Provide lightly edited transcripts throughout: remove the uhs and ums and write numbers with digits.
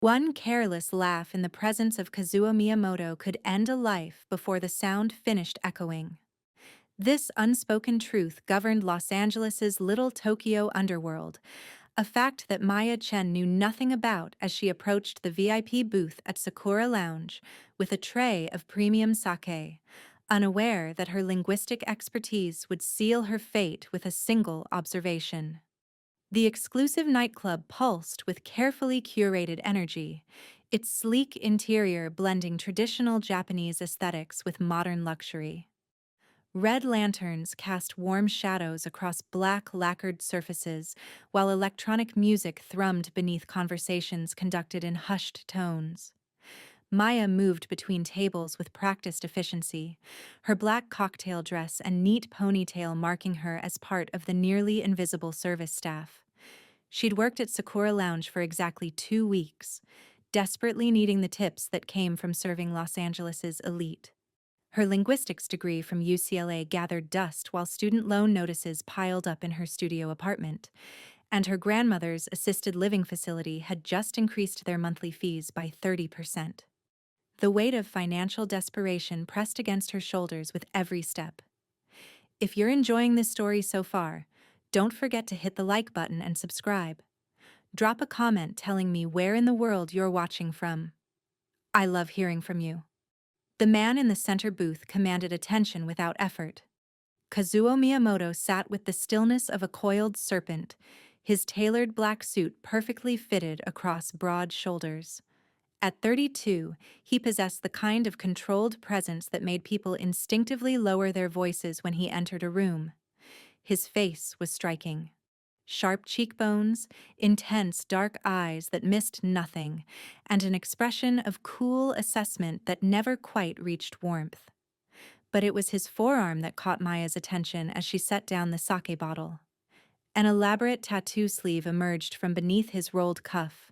One careless laugh in the presence of Kazuo Miyamoto could end a life before the sound finished echoing. This unspoken truth governed Los Angeles's little Tokyo underworld, a fact that Maya Chen knew nothing about as she approached the VIP booth at Sakura Lounge with a tray of premium sake, unaware that her linguistic expertise would seal her fate with a single observation. The exclusive nightclub pulsed with carefully curated energy, its sleek interior blending traditional Japanese aesthetics with modern luxury. Red lanterns cast warm shadows across black lacquered surfaces, while electronic music thrummed beneath conversations conducted in hushed tones. Maya moved between tables with practiced efficiency, her black cocktail dress and neat ponytail marking her as part of the nearly invisible service staff. She'd worked at Sakura Lounge for exactly 2 weeks, desperately needing the tips that came from serving Los Angeles's elite. Her linguistics degree from UCLA gathered dust while student loan notices piled up in her studio apartment, and her grandmother's assisted living facility had just increased their monthly fees by 30%. The weight of financial desperation pressed against her shoulders with every step. If you're enjoying this story so far, don't forget to hit the like button and subscribe. Drop a comment telling me where in the world you're watching from. I love hearing from you. The man in the center booth commanded attention without effort. Kazuo Miyamoto sat with the stillness of a coiled serpent, his tailored black suit perfectly fitted across broad shoulders. At 32, he possessed the kind of controlled presence that made people instinctively lower their voices when he entered a room. His face was striking. Sharp cheekbones, intense dark eyes that missed nothing, and an expression of cool assessment that never quite reached warmth. But it was his forearm that caught Maya's attention as she set down the sake bottle. An elaborate tattoo sleeve emerged from beneath his rolled cuff,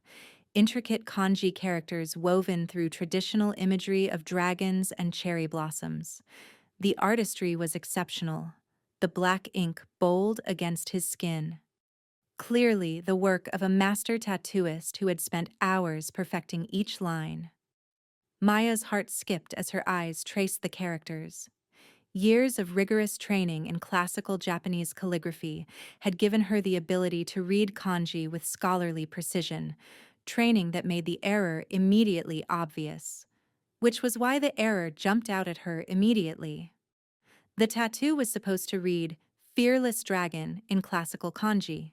intricate kanji characters woven through traditional imagery of dragons and cherry blossoms. The artistry was exceptional, the black ink bold against his skin. Clearly the work of a master tattooist who had spent hours perfecting each line. Maya's heart skipped as her eyes traced the characters. Years of rigorous training in classical Japanese calligraphy had given her the ability to read kanji with scholarly precision, training that made the error immediately obvious. Which was why the error jumped out at her immediately. The tattoo was supposed to read, "Fearless Dragon" in classical kanji.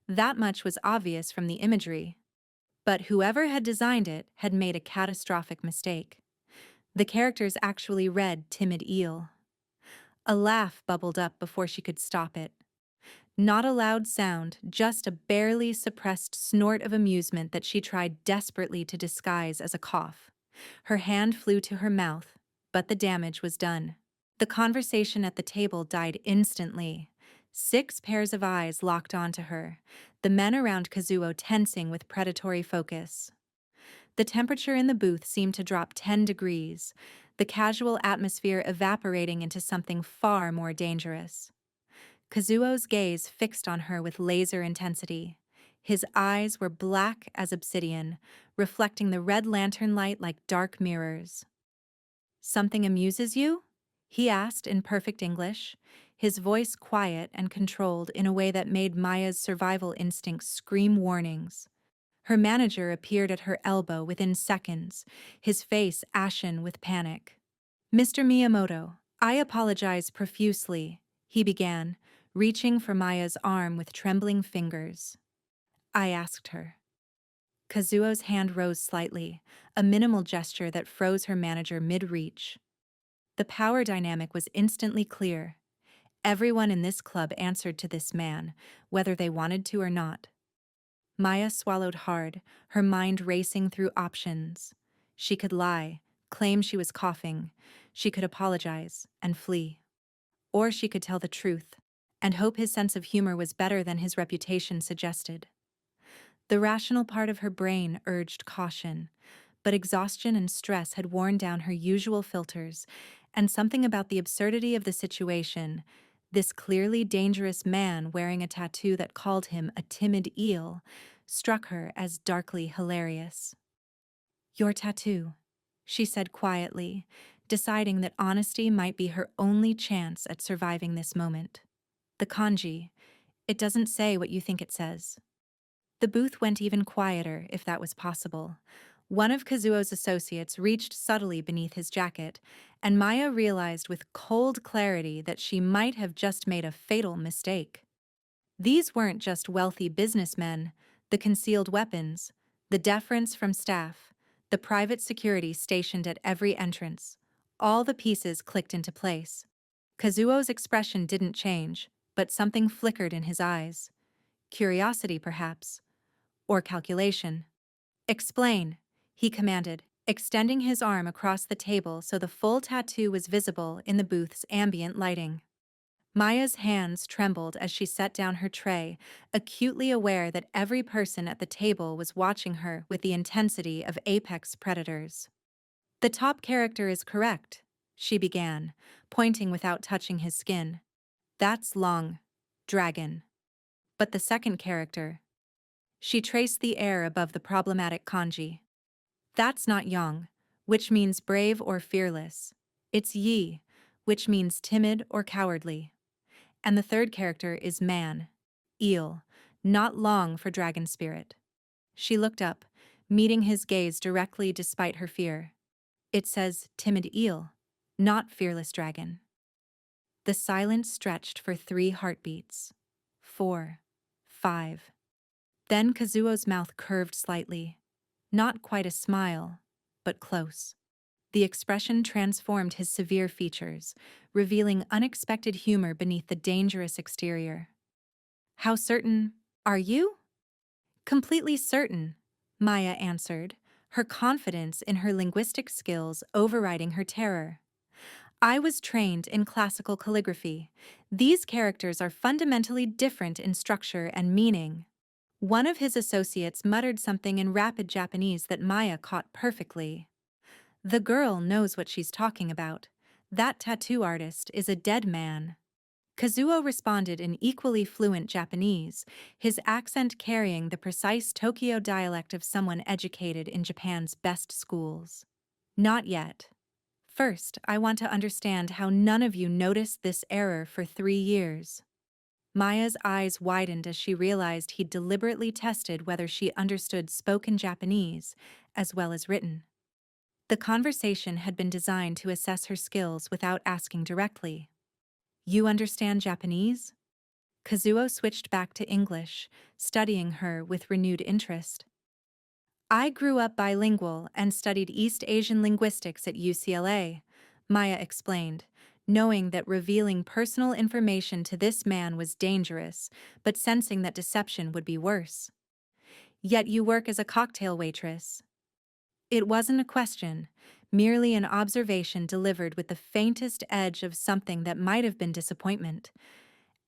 That much was obvious from the imagery. But whoever had designed it had made a catastrophic mistake. The characters actually read Timid Eel. A laugh bubbled up before she could stop it. Not a loud sound, just a barely suppressed snort of amusement that she tried desperately to disguise as a cough. Her hand flew to her mouth, but the damage was done. The conversation at the table died instantly. 6 pairs of eyes locked onto her, the men around Kazuo tensing with predatory focus. The temperature in the booth seemed to drop 10 degrees, the casual atmosphere evaporating into something far more dangerous. Kazuo's gaze fixed on her with laser intensity. His eyes were black as obsidian, reflecting the red lantern light like dark mirrors. "Something amuses you?" he asked in perfect English, his voice quiet and controlled in a way that made Maya's survival instincts scream warnings. Her manager appeared at her elbow within seconds, his face ashen with panic. "Mr. Miyamoto, I apologize profusely," he began, reaching for Maya's arm with trembling fingers. "I asked her." Kazuo's hand rose slightly, a minimal gesture that froze her manager mid-reach. The power dynamic was instantly clear. Everyone in this club answered to this man, whether they wanted to or not. Maya swallowed hard, her mind racing through options. She could lie, claim she was coughing. She could apologize and flee. Or she could tell the truth and hope his sense of humor was better than his reputation suggested. The rational part of her brain urged caution, but exhaustion and stress had worn down her usual filters, and something about the absurdity of the situation, this clearly dangerous man wearing a tattoo that called him a timid eel, struck her as darkly hilarious. Your tattoo, she said quietly, deciding that honesty might be her only chance at surviving this moment. The kanji. It doesn't say what you think it says. The booth went even quieter, if that was possible. One of Kazuo's associates reached subtly beneath his jacket, and Maya realized with cold clarity that she might have just made a fatal mistake. These weren't just wealthy businessmen, the concealed weapons, the deference from staff, the private security stationed at every entrance. All the pieces clicked into place. Kazuo's expression didn't change, but something flickered in his eyes. Curiosity, perhaps. Or calculation. Explain, he commanded, extending his arm across the table so the full tattoo was visible in the booth's ambient lighting. Maya's hands trembled as she set down her tray, acutely aware that every person at the table was watching her with the intensity of apex predators. The top character is correct, she began, pointing without touching his skin. That's long. Dragon. But the second character. She traced the air above the problematic kanji. That's not yang, which means brave or fearless. It's yi, which means timid or cowardly. And the third character is man, eel, not long for dragon spirit. She looked up, meeting his gaze directly despite her fear. It says timid eel, not fearless dragon. The silence stretched for 3 heartbeats. 4. 5. Then Kazuo's mouth curved slightly. Not quite a smile, but close. The expression transformed his severe features, revealing unexpected humor beneath the dangerous exterior. How certain are you? Completely certain, Maya answered, her confidence in her linguistic skills overriding her terror. I was trained in classical calligraphy. These characters are fundamentally different in structure and meaning. One of his associates muttered something in rapid Japanese that Maya caught perfectly. The girl knows what she's talking about. That tattoo artist is a dead man. Kazuo responded in equally fluent Japanese, his accent carrying the precise Tokyo dialect of someone educated in Japan's best schools. Not yet. First, I want to understand how none of you noticed this error for 3 years. Maya's eyes widened as she realized he'd deliberately tested whether she understood spoken Japanese as well as written. The conversation had been designed to assess her skills without asking directly. You understand Japanese? Kazuo switched back to English, studying her with renewed interest. I grew up bilingual and studied East Asian linguistics at UCLA, Maya explained, knowing that revealing personal information to this man was dangerous, but sensing that deception would be worse. Yet you work as a cocktail waitress. It wasn't a question, merely an observation delivered with the faintest edge of something that might have been disappointment,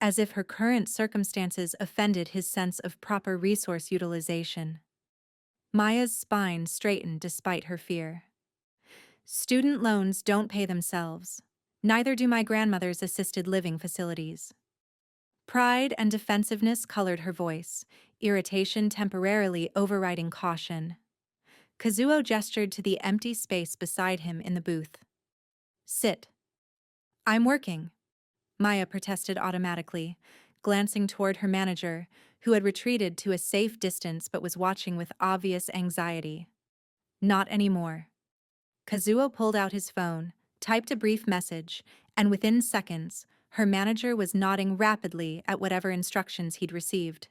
as if her current circumstances offended his sense of proper resource utilization. Maya's spine straightened despite her fear. Student loans don't pay themselves. Neither do my grandmother's assisted living facilities. Pride and defensiveness colored her voice, irritation temporarily overriding caution. Kazuo gestured to the empty space beside him in the booth. Sit. I'm working, Maya protested automatically, glancing toward her manager, who had retreated to a safe distance but was watching with obvious anxiety. Not anymore. Kazuo pulled out his phone, typed a brief message, and within seconds, her manager was nodding rapidly at whatever instructions he'd received.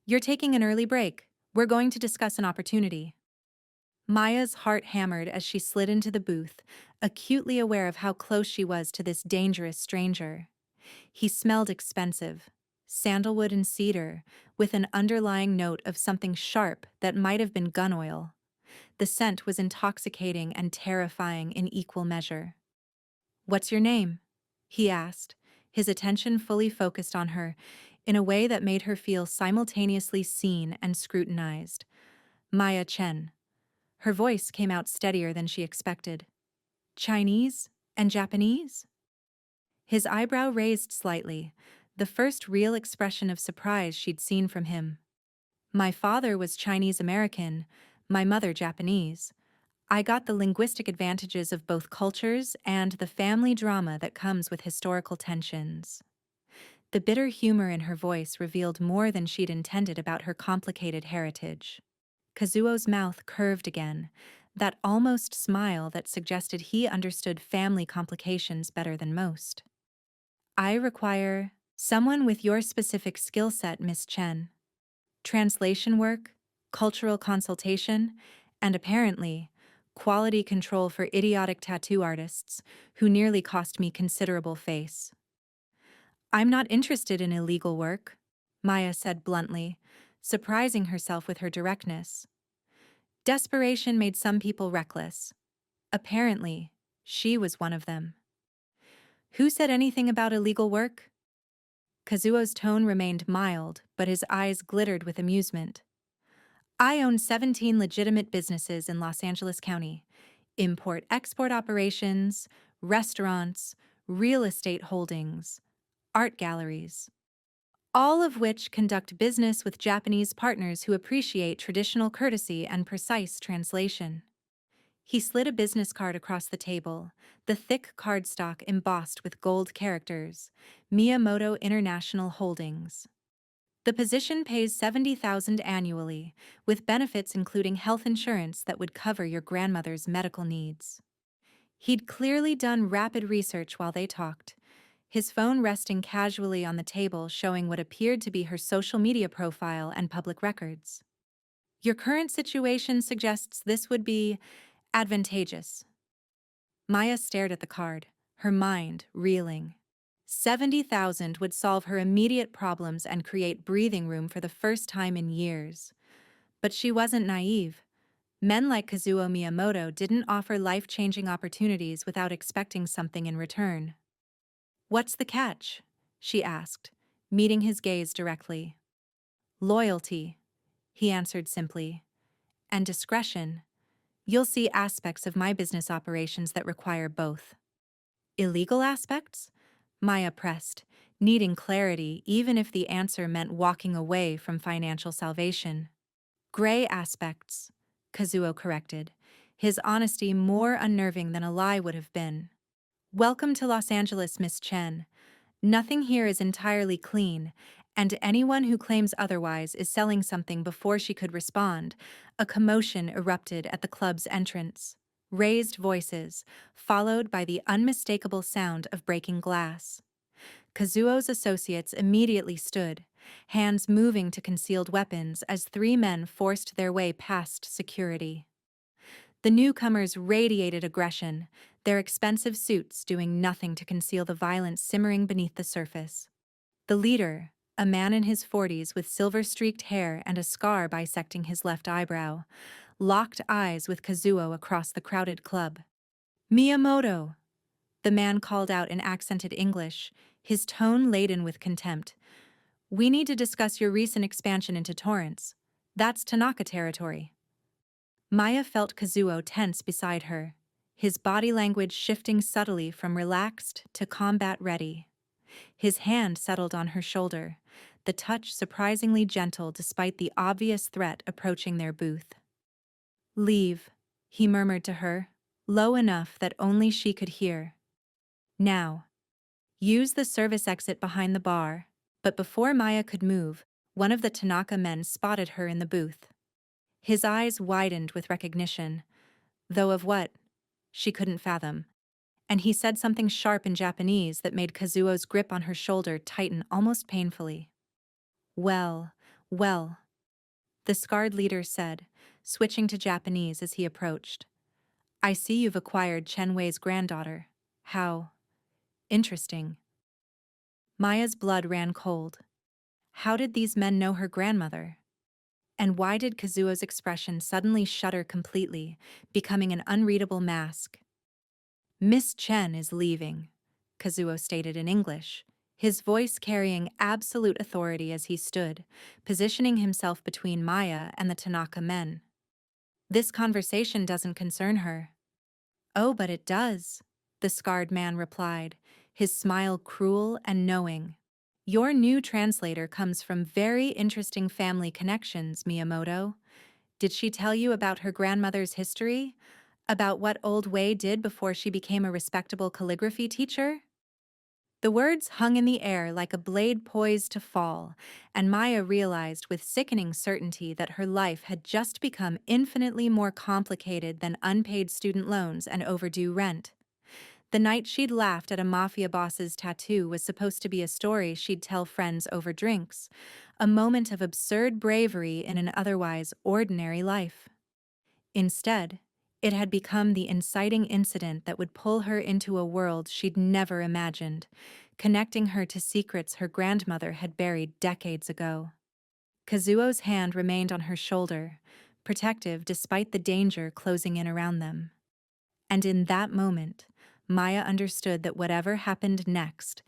You're taking an early break. We're going to discuss an opportunity. Maya's heart hammered as she slid into the booth, acutely aware of how close she was to this dangerous stranger. He smelled expensive, sandalwood and cedar, with an underlying note of something sharp that might have been gun oil. The scent was intoxicating and terrifying in equal measure. What's your name? He asked, his attention fully focused on her, in a way that made her feel simultaneously seen and scrutinized. Maya Chen. Her voice came out steadier than she expected. Chinese and Japanese? His eyebrow raised slightly, the first real expression of surprise she'd seen from him. My father was Chinese American, My mother Japanese. I got the linguistic advantages of both cultures and the family drama that comes with historical tensions. The bitter humor in her voice revealed more than she'd intended about her complicated heritage. Kazuo's mouth curved again, that almost smile that suggested he understood family complications better than most. I require someone with your specific skill set, Miss Chen. Translation work, cultural consultation, and apparently, quality control for idiotic tattoo artists who nearly cost me considerable face. I'm not interested in illegal work, Maya said bluntly, surprising herself with her directness. Desperation made some people reckless. Apparently, she was one of them. Who said anything about illegal work? Kazuo's tone remained mild, but his eyes glittered with amusement. I own 17 legitimate businesses in Los Angeles County. Import-export operations, restaurants, real estate holdings, art galleries. All of which conduct business with Japanese partners who appreciate traditional courtesy and precise translation. He slid a business card across the table, the thick cardstock embossed with gold characters, Miyamoto International Holdings. The position pays $70,000 annually, with benefits including health insurance that would cover your grandmother's medical needs. He'd clearly done rapid research while they talked, his phone resting casually on the table showing what appeared to be her social media profile and public records. Your current situation suggests this would be advantageous. Maya stared at the card, her mind reeling. 70,000 would solve her immediate problems and create breathing room for the first time in years. But she wasn't naive. Men like Kazuo Miyamoto didn't offer life-changing opportunities without expecting something in return. What's the catch? She asked, meeting his gaze directly. Loyalty, he answered simply. And discretion. You'll see aspects of my business operations that require both. Illegal aspects? Maya pressed, needing clarity even if the answer meant walking away from financial salvation. Gray aspects, Kazuo corrected, his honesty more unnerving than a lie would have been. Welcome to Los Angeles, Miss Chen. Nothing here is entirely clean, and anyone who claims otherwise is selling something before she could respond. A commotion erupted at the club's entrance. Raised voices, followed by the unmistakable sound of breaking glass. Kazuo's associates immediately stood, hands moving to concealed weapons as three men forced their way past security. The newcomers radiated aggression, their expensive suits doing nothing to conceal the violence simmering beneath the surface. The leader, a man in his 40s with silver-streaked hair and a scar bisecting his left eyebrow, locked eyes with Kazuo across the crowded club. Miyamoto, the man called out in accented English, his tone laden with contempt. We need to discuss your recent expansion into Torrance. That's Tanaka territory. Maya felt Kazuo tense beside her, his body language shifting subtly from relaxed to combat-ready. His hand settled on her shoulder, the touch surprisingly gentle despite the obvious threat approaching their booth. Leave, he murmured to her, low enough that only she could hear. Now. Use the service exit behind the bar, but before Maya could move, one of the Tanaka men spotted her in the booth. His eyes widened with recognition, though of what, she couldn't fathom, and he said something sharp in Japanese that made Kazuo's grip on her shoulder tighten almost painfully. Well, the scarred leader said, switching to Japanese as he approached. I see you've acquired Chen Wei's granddaughter. How interesting. Maya's blood ran cold. How did these men know her grandmother? And why did Kazuo's expression suddenly shudder completely, becoming an unreadable mask? Miss Chen is leaving, Kazuo stated in English, his voice carrying absolute authority as he stood, positioning himself between Maya and the Tanaka men. This conversation doesn't concern her. Oh, but it does, the scarred man replied, his smile cruel and knowing. Your new translator comes from very interesting family connections, Miyamoto. Did she tell you about her grandmother's history? About what old Wei did before she became a respectable calligraphy teacher? The words hung in the air like a blade poised to fall, and Maya realized with sickening certainty that her life had just become infinitely more complicated than unpaid student loans and overdue rent. The night she'd laughed at a mafia boss's tattoo was supposed to be a story she'd tell friends over drinks, a moment of absurd bravery in an otherwise ordinary life. Instead, it had become the inciting incident that would pull her into a world she'd never imagined, connecting her to secrets her grandmother had buried decades ago. Kazuo's hand remained on her shoulder, protective despite the danger closing in around them. And in that moment, Maya understood that whatever happened next,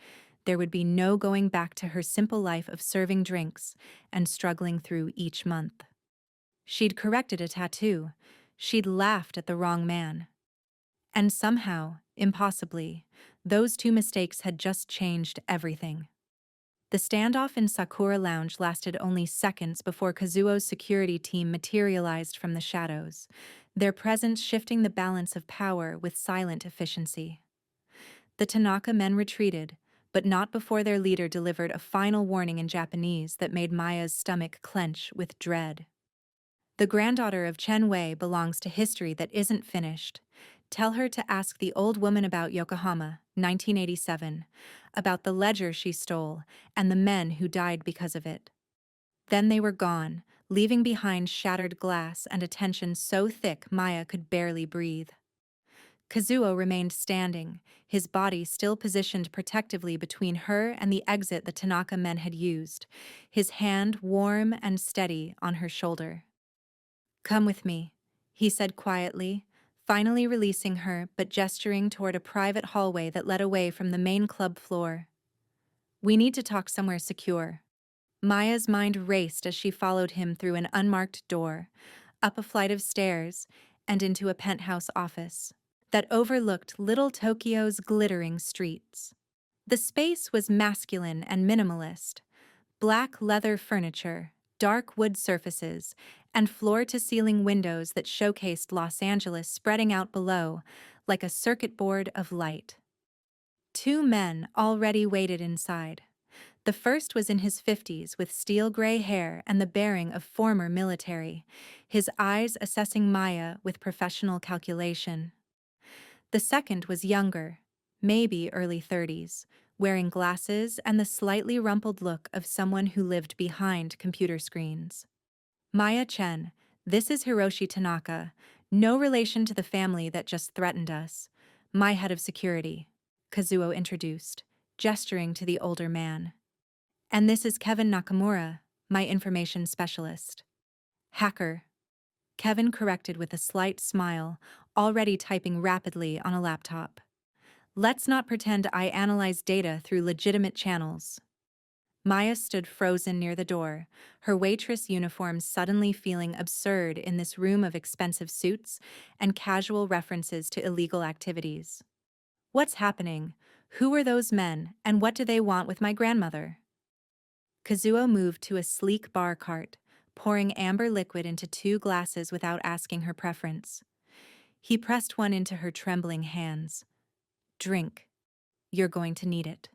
there would be no going back to her simple life of serving drinks and struggling through each month. She'd corrected a tattoo. She'd laughed at the wrong man. And somehow, impossibly, those two mistakes had just changed everything. The standoff in Sakura Lounge lasted only seconds before Kazuo's security team materialized from the shadows, their presence shifting the balance of power with silent efficiency. The Tanaka men retreated, but not before their leader delivered a final warning in Japanese that made Maya's stomach clench with dread. The granddaughter of Chen belongs to history that isn't finished. Tell her to ask the old woman about Yokohama, 1987, about the ledger she stole and the men who died because of it. Then they were gone, leaving behind shattered glass and a tension so thick Maya could barely breathe. Kazuo remained standing, his body still positioned protectively between her and the exit the Tanaka men had used, his hand warm and steady on her shoulder. "Come with me," he said quietly, finally releasing her but gesturing toward a private hallway that led away from the main club floor. "We need to talk somewhere secure." Maya's mind raced as she followed him through an unmarked door, up a flight of stairs, and into a penthouse office that overlooked Little Tokyo's glittering streets. The space was masculine and minimalist: black leather furniture, dark wood surfaces, and floor-to-ceiling windows that showcased Los Angeles spreading out below, like a circuit board of light. Two men already waited inside. The first was in his 50s with steel gray hair and the bearing of former military, his eyes assessing Maya with professional calculation. The second was younger, maybe early 30s, wearing glasses and the slightly rumpled look of someone who lived behind computer screens. "Maya Chen, this is Hiroshi Tanaka, no relation to the family that just threatened us. My head of security," Kazuo introduced, gesturing to the older man. "And this is Kevin Nakamura, my information specialist." "Hacker," Kevin corrected with a slight smile, already typing rapidly on a laptop. "Let's not pretend I analyze data through legitimate channels." Maya stood frozen near the door, her waitress uniform suddenly feeling absurd in this room of expensive suits and casual references to illegal activities. "What's happening? Who are those men, and what do they want with my grandmother?" Kazuo moved to a sleek bar cart, pouring amber liquid into two glasses without asking her preference. He pressed one into her trembling hands. "Drink. You're going to need it."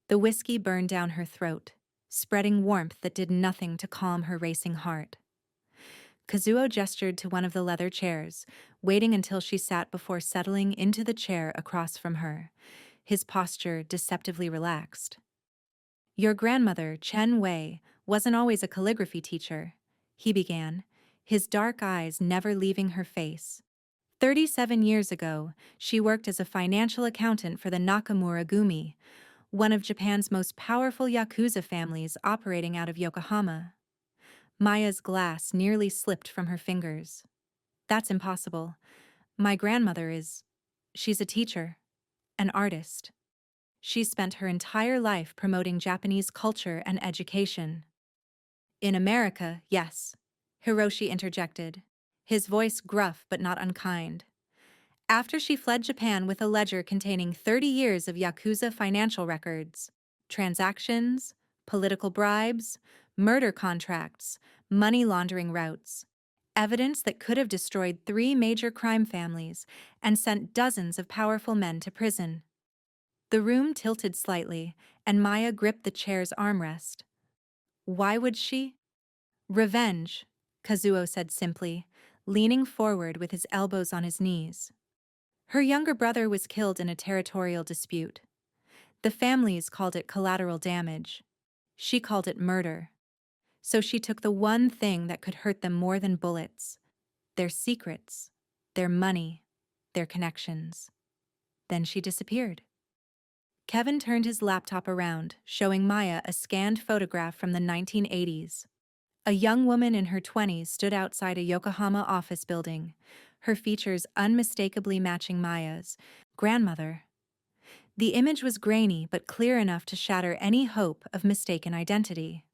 The whiskey burned down her throat, spreading warmth that did nothing to calm her racing heart. Kazuo gestured to one of the leather chairs, waiting until she sat before settling into the chair across from her, his posture deceptively relaxed. "Your grandmother, Chen Wei, wasn't always a calligraphy teacher," he began, his dark eyes never leaving her face. 37 years ago, she worked as a financial accountant for the Nakamura Gumi, one of Japan's most powerful Yakuza families operating out of Yokohama. Maya's glass nearly slipped from her fingers. "That's impossible. My grandmother she's a teacher, an artist. She spent her entire life promoting Japanese culture and education." "In America, yes," Hiroshi interjected, his voice gruff but not unkind. "After she fled Japan with a ledger containing 30 years of Yakuza financial records, transactions, political bribes, murder contracts, money laundering routes. evidence that could have destroyed 3 major crime families and sent dozens of powerful men to prison. The room tilted slightly, and Maya gripped the chair's armrest. Why would she? Revenge, Kazuo said simply, leaning forward with his elbows on his knees. Her younger brother was killed in a territorial dispute. The families called it collateral damage. She called it murder. So she took the one thing that could hurt them more than bullets: their secrets, their money, their connections. Then she disappeared. Kevin turned his laptop around, showing Maya a scanned photograph from the 1980s. A young woman in her 20s stood outside a Yokohama office building, her features unmistakably matching Maya's grandmother. The image was grainy but clear enough to shatter any hope of mistaken identity.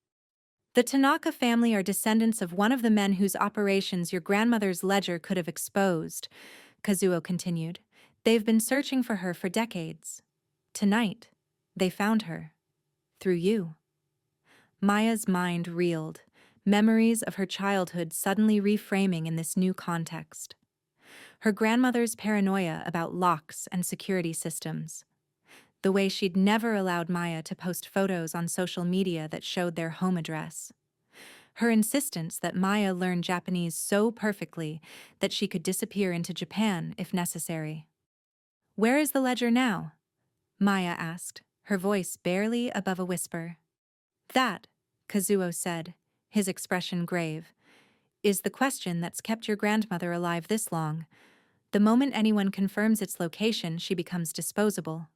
The Tanaka family are descendants of one of the men whose operations your grandmother's ledger could have exposed, Kazuo continued. They've been searching for her for decades. Tonight, they found her. Through you. Maya's mind reeled, memories of her childhood suddenly reframing in this new context. Her grandmother's paranoia about locks and security systems. The way she'd never allowed Maya to post photos on social media that showed their home address. Her insistence that Maya learn Japanese so perfectly that she could disappear into Japan if necessary. Where is the ledger now? Maya asked, her voice barely above a whisper. That, Kazuo said, his expression grave, is the question that's kept your grandmother alive this long. The moment anyone confirms its location, she becomes disposable.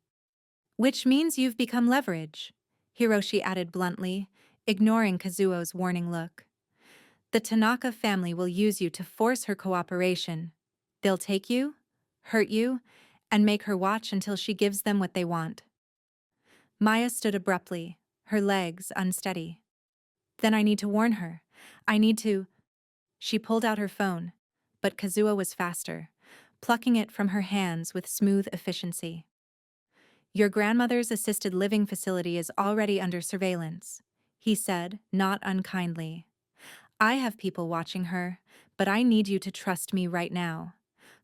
Which means you've become leverage, Hiroshi added bluntly, ignoring Kazuo's warning look. The Tanaka family will use you to force her cooperation. They'll take you, hurt you, and make her watch until she gives them what they want. Maya stood abruptly, her legs unsteady. Then I need to warn her. I need to... She pulled out her phone, but Kazuo was faster, plucking it from her hands with smooth efficiency. Your grandmother's assisted living facility is already under surveillance, he said, not unkindly. I have people watching her, but I need you to trust me right now.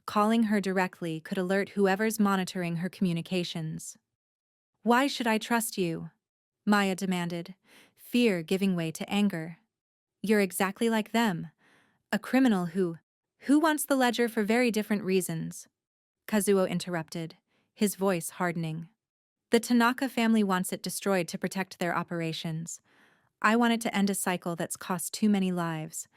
Calling her directly could alert whoever's monitoring her communications. Why should I trust you? Maya demanded, fear giving way to anger. You're exactly like them. A criminal who wants the ledger for very different reasons. Kazuo interrupted, his voice hardening. The Tanaka family wants it destroyed to protect their operations. I want it to end a cycle that's cost too many lives.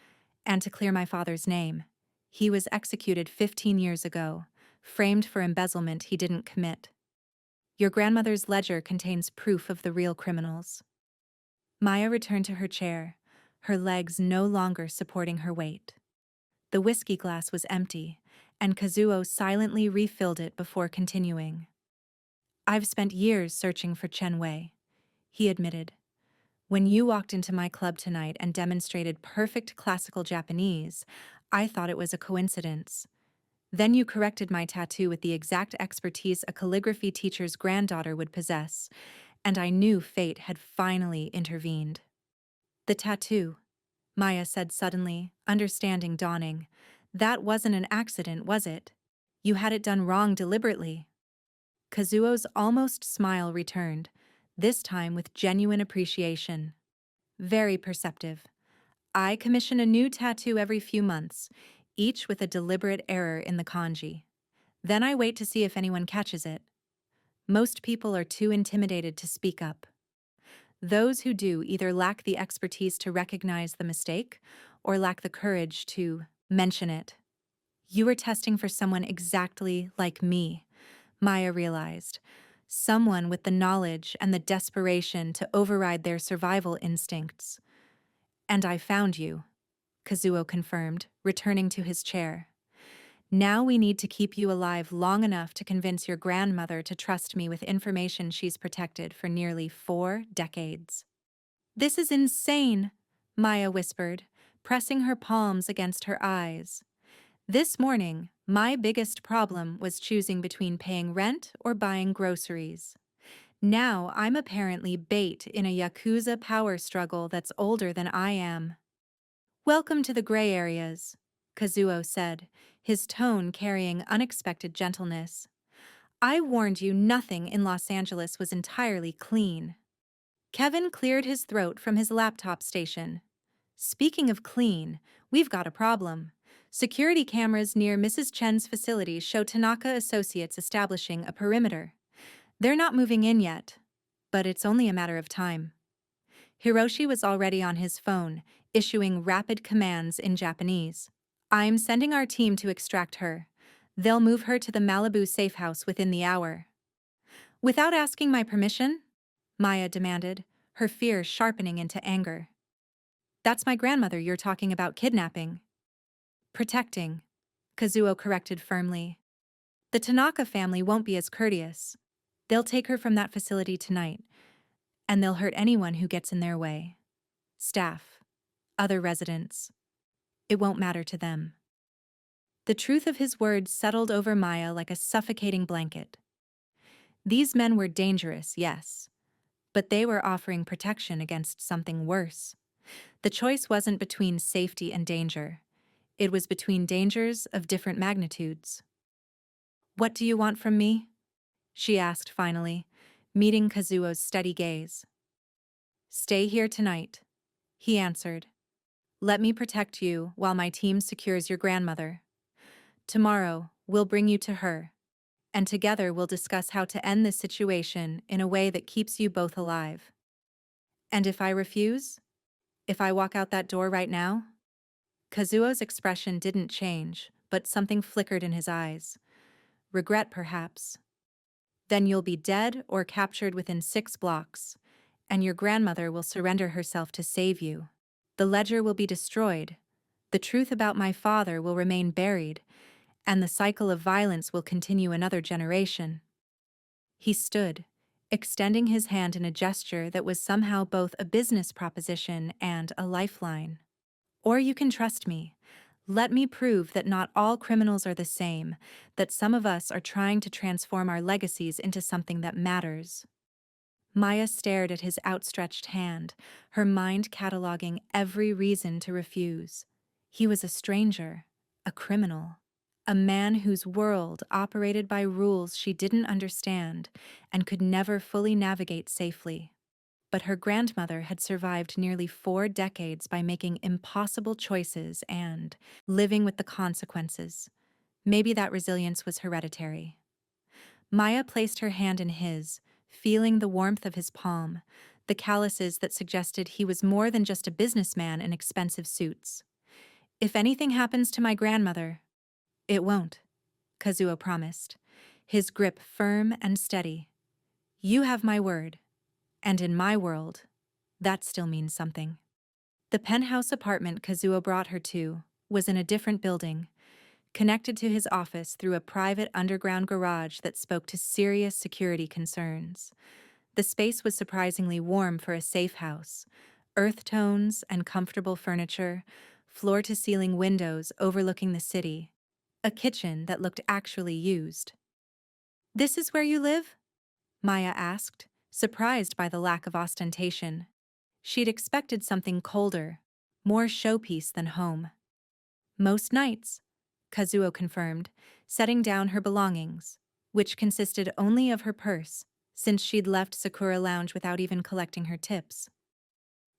And to clear my father's name. He was executed 15 years ago, framed for embezzlement he didn't commit. Your grandmother's ledger contains proof of the real criminals. Maya returned to her chair, her legs no longer supporting her weight. The whiskey glass was empty, and Kazuo silently refilled it before continuing. I've spent years searching for Chen Wei, he admitted. When you walked into my club tonight and demonstrated perfect classical Japanese, I thought it was a coincidence. Then you corrected my tattoo with the exact expertise a calligraphy teacher's granddaughter would possess, and I knew fate had finally intervened. The tattoo, Maya said suddenly, understanding dawning. That wasn't an accident, was it? You had it done wrong deliberately. Kazuo's almost smile returned, this time with genuine appreciation. Very perceptive. I commission a new tattoo every few months, each with a deliberate error in the kanji. Then I wait to see if anyone catches it. Most people are too intimidated to speak up. Those who do either lack the expertise to recognize the mistake or lack the courage to mention it. You were testing for someone exactly like me, Maya realized. Someone with the knowledge and the desperation to override their survival instincts. And I found you, Kazuo confirmed, returning to his chair. Now we need to keep you alive long enough to convince your grandmother to trust me with information she's protected for nearly 4 decades. This is insane, Maya whispered, pressing her palms against her eyes. This morning, my biggest problem was choosing between paying rent or buying groceries. Now I'm apparently bait in a Yakuza power struggle that's older than I am. Welcome to the gray areas, Kazuo said, his tone carrying unexpected gentleness. I warned you nothing in Los Angeles was entirely clean. Kevin cleared his throat from his laptop station. Speaking of clean, we've got a problem. Security cameras near Mrs. Chen's facility show Tanaka Associates establishing a perimeter. They're not moving in yet, but it's only a matter of time. Hiroshi was already on his phone, issuing rapid commands in Japanese. I'm sending our team to extract her. They'll move her to the Malibu safe house within the hour. Without asking my permission? Maya demanded, her fear sharpening into anger. That's my grandmother you're talking about kidnapping. Protecting, Kazuo corrected firmly. The Tanaka family won't be as courteous. They'll take her from that facility tonight, and they'll hurt anyone who gets in their way. Staff, other residents. It won't matter to them. The truth of his words settled over Maya like a suffocating blanket. These men were dangerous, yes, but they were offering protection against something worse. The choice wasn't between safety and danger. It was between dangers of different magnitudes. What do you want from me? She asked finally, meeting Kazuo's steady gaze. Stay here tonight, he answered. Let me protect you while my team secures your grandmother. Tomorrow, we'll bring you to her, and together we'll discuss how to end this situation in a way that keeps you both alive. And if I refuse? If I walk out that door right now? Kazuo's expression didn't change, but something flickered in his eyes. Regret, perhaps. Then you'll be dead or captured within 6 blocks, and your grandmother will surrender herself to save you. The ledger will be destroyed, the truth about my father will remain buried, and the cycle of violence will continue another generation. He stood, extending his hand in a gesture that was somehow both a business proposition and a lifeline. Or you can trust me. Let me prove that not all criminals are the same, that some of us are trying to transform our legacies into something that matters. Maya stared at his outstretched hand, her mind cataloging every reason to refuse. He was a stranger, a criminal, a man whose world operated by rules she didn't understand and could never fully navigate safely. But her grandmother had survived nearly 4 decades by making impossible choices and living with the consequences. Maybe that resilience was hereditary. Maya placed her hand in his, feeling the warmth of his palm, the calluses that suggested he was more than just a businessman in expensive suits. If anything happens to my grandmother, it won't, Kazuo promised, his grip firm and steady. You have my word. And in my world, that still means something. The penthouse apartment Kazuo brought her to was in a different building, connected to his office through a private underground garage that spoke to serious security concerns. The space was surprisingly warm for a safe house, earth tones and comfortable furniture, floor-to-ceiling windows overlooking the city, a kitchen that looked actually used. This is where you live? Maya asked, surprised by the lack of ostentation. She'd expected something colder, more showpiece than home. Most nights, Kazuo confirmed, setting down her belongings, which consisted only of her purse, since she'd left Sakura Lounge without even collecting her tips.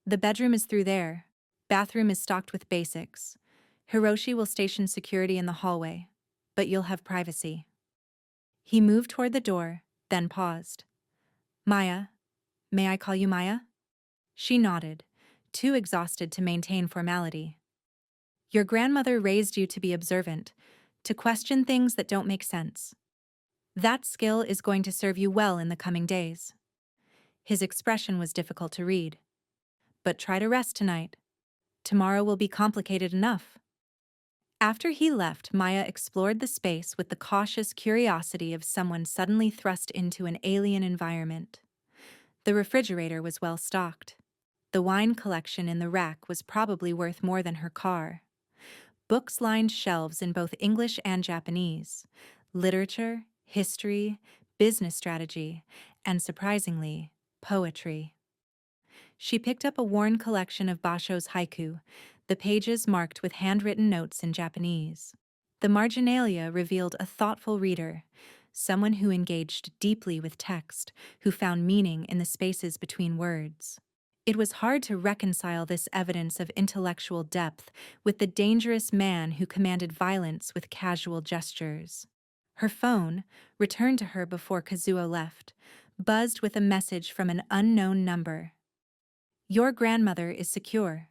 The bedroom is through there. Bathroom is stocked with basics. Hiroshi will station security in the hallway, but you'll have privacy. He moved toward the door, then paused. Maya, may I call you Maya? She nodded, too exhausted to maintain formality. Your grandmother raised you to be observant, to question things that don't make sense. That skill is going to serve you well in the coming days. His expression was difficult to read. But try to rest tonight. Tomorrow will be complicated enough. After he left, Maya explored the space with the cautious curiosity of someone suddenly thrust into an alien environment. The refrigerator was well stocked. The wine collection in the rack was probably worth more than her car. Books lined shelves in both English and Japanese, literature, history, business strategy, and surprisingly, poetry. She picked up a worn collection of Basho's haiku, the pages marked with handwritten notes in Japanese. The marginalia revealed a thoughtful reader, someone who engaged deeply with text, who found meaning in the spaces between words. It was hard to reconcile this evidence of intellectual depth with the dangerous man who commanded violence with casual gestures. Her phone, returned to her before Kazuo left, buzzed with a message from an unknown number. "Your grandmother is secure.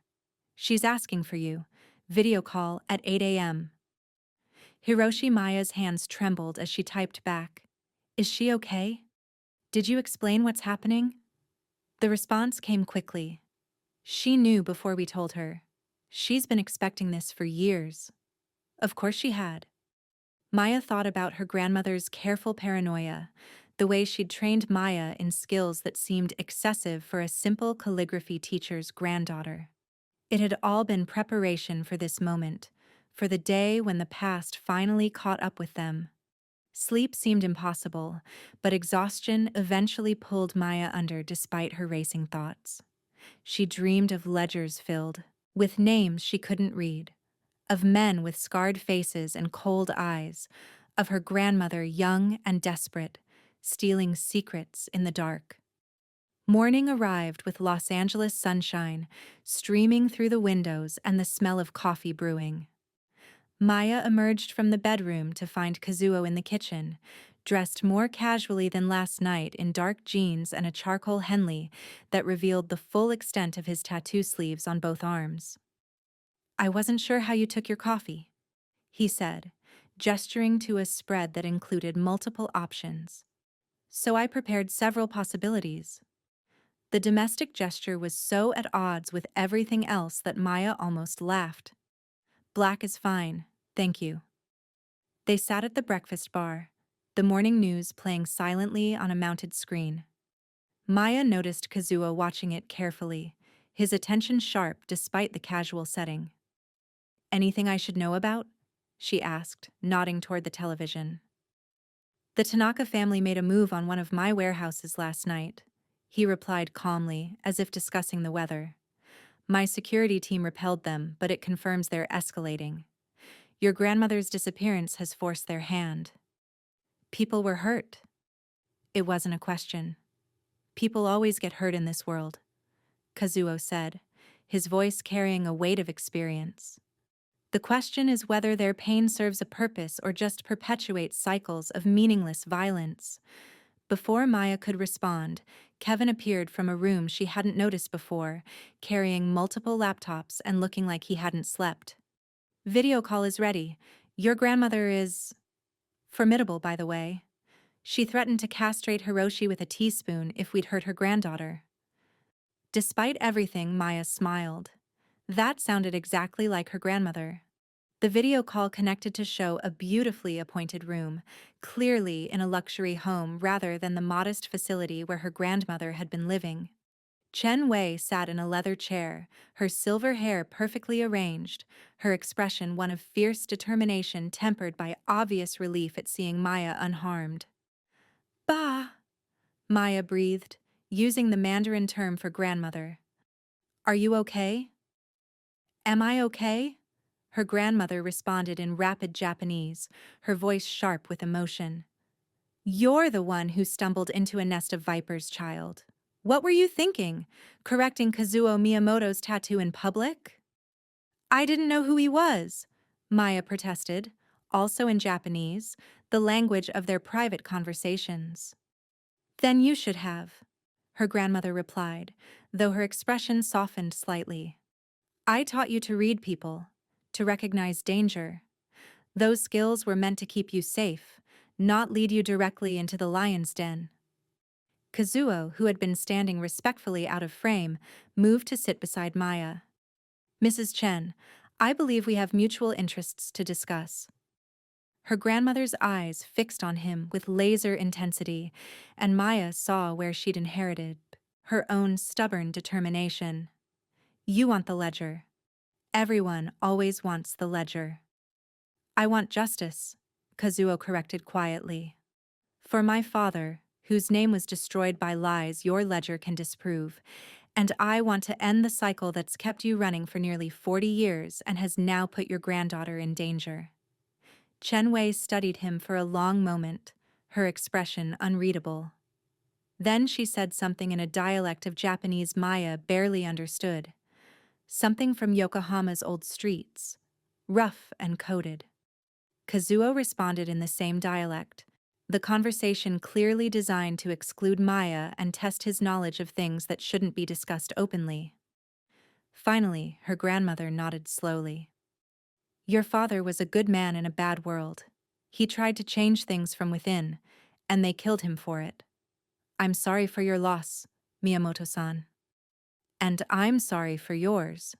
She's asking for you. Video call at 8 a.m. Hiroshi Maya's hands trembled as she typed back. "Is she okay? Did you explain what's happening?" The response came quickly. "She knew before we told her. She's been expecting this for years." Of course she had. Maya thought about her grandmother's careful paranoia, the way she'd trained Maya in skills that seemed excessive for a simple calligraphy teacher's granddaughter. It had all been preparation for this moment, for the day when the past finally caught up with them. Sleep seemed impossible, but exhaustion eventually pulled Maya under despite her racing thoughts. She dreamed of ledgers filled with names she couldn't read, of men with scarred faces and cold eyes, of her grandmother young and desperate, stealing secrets in the dark. Morning arrived with Los Angeles sunshine streaming through the windows and the smell of coffee brewing. Maya emerged from the bedroom to find Kazuo in the kitchen, dressed more casually than last night in dark jeans and a charcoal henley that revealed the full extent of his tattoo sleeves on both arms. "I wasn't sure how you took your coffee," he said, gesturing to a spread that included multiple options. "So I prepared several possibilities." The domestic gesture was so at odds with everything else that Maya almost laughed. "Black is fine, thank you." They sat at the breakfast bar, the morning news playing silently on a mounted screen. Maya noticed Kazuo watching it carefully, his attention sharp despite the casual setting. "Anything I should know about?" she asked, nodding toward the television. "The Tanaka family made a move on one of my warehouses last night," he replied calmly, as if discussing the weather. "My security team repelled them, but it confirms they're escalating. Your grandmother's disappearance has forced their hand." "People were hurt." It wasn't a question. "People always get hurt in this world," Kazuo said, his voice carrying a weight of experience. "The question is whether their pain serves a purpose or just perpetuates cycles of meaningless violence." Before Maya could respond, Kevin appeared from a room she hadn't noticed before, carrying multiple laptops and looking like he hadn't slept. "Video call is ready. Your grandmother is formidable, by the way. She threatened to castrate Hiroshi with a teaspoon if we'd hurt her granddaughter." Despite everything, Maya smiled. That sounded exactly like her grandmother. The video call connected to show a beautifully appointed room, clearly in a luxury home rather than the modest facility where her grandmother had been living. Chen Wei sat in a leather chair, her silver hair perfectly arranged, her expression one of fierce determination tempered by obvious relief at seeing Maya unharmed. "Bah," Maya breathed, using the Mandarin term for grandmother. "Are you okay?" "Am I okay?" Her grandmother responded in rapid Japanese, her voice sharp with emotion. "You're the one who stumbled into a nest of vipers, child. What were you thinking? Correcting Kazuo Miyamoto's tattoo in public?" "I didn't know who he was," Maya protested, also in Japanese, the language of their private conversations. "Then you should have," her grandmother replied, though her expression softened slightly. "I taught you to read people, to recognize danger. Those skills were meant to keep you safe, not lead you directly into the lion's den." Kazuo, who had been standing respectfully out of frame, moved to sit beside Maya. "Mrs. Chen, I believe we have mutual interests to discuss." Her grandmother's eyes fixed on him with laser intensity, and Maya saw where she'd inherited her own stubborn determination. "You want the ledger. Everyone always wants the ledger." "I want justice," Kazuo corrected quietly. "For my father, whose name was destroyed by lies your ledger can disprove, And I want to end the cycle that's kept you running for nearly 40 years and has now put your granddaughter in danger. Chen Wei studied him for a long moment, her expression unreadable. Then she said something in a dialect of Japanese Maya barely understood. Something from Yokohama's old streets, rough and coded. Kazuo responded in the same dialect, the conversation clearly designed to exclude Maya and test his knowledge of things that shouldn't be discussed openly. Finally, her grandmother nodded slowly. Your father was a good man in a bad world. He tried to change things from within, and they killed him for it. I'm sorry for your loss, Miyamoto-san. And I'm sorry for yours,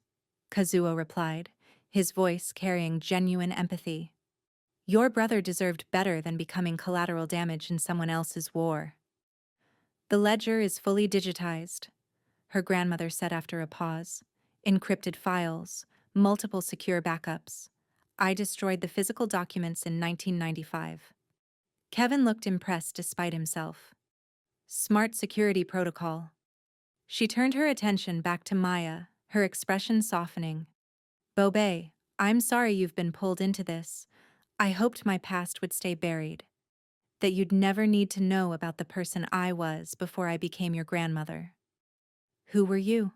Kazuo replied, his voice carrying genuine empathy. Your brother deserved better than becoming collateral damage in someone else's war. The ledger is fully digitized, her grandmother said after a pause. Encrypted files, multiple secure backups. I destroyed the physical documents in 1995. Kevin looked impressed despite himself. Smart security protocol. She turned her attention back to Maya, her expression softening. Bobe, I'm sorry you've been pulled into this. I hoped my past would stay buried. That you'd never need to know about the person I was before I became your grandmother. Who were you?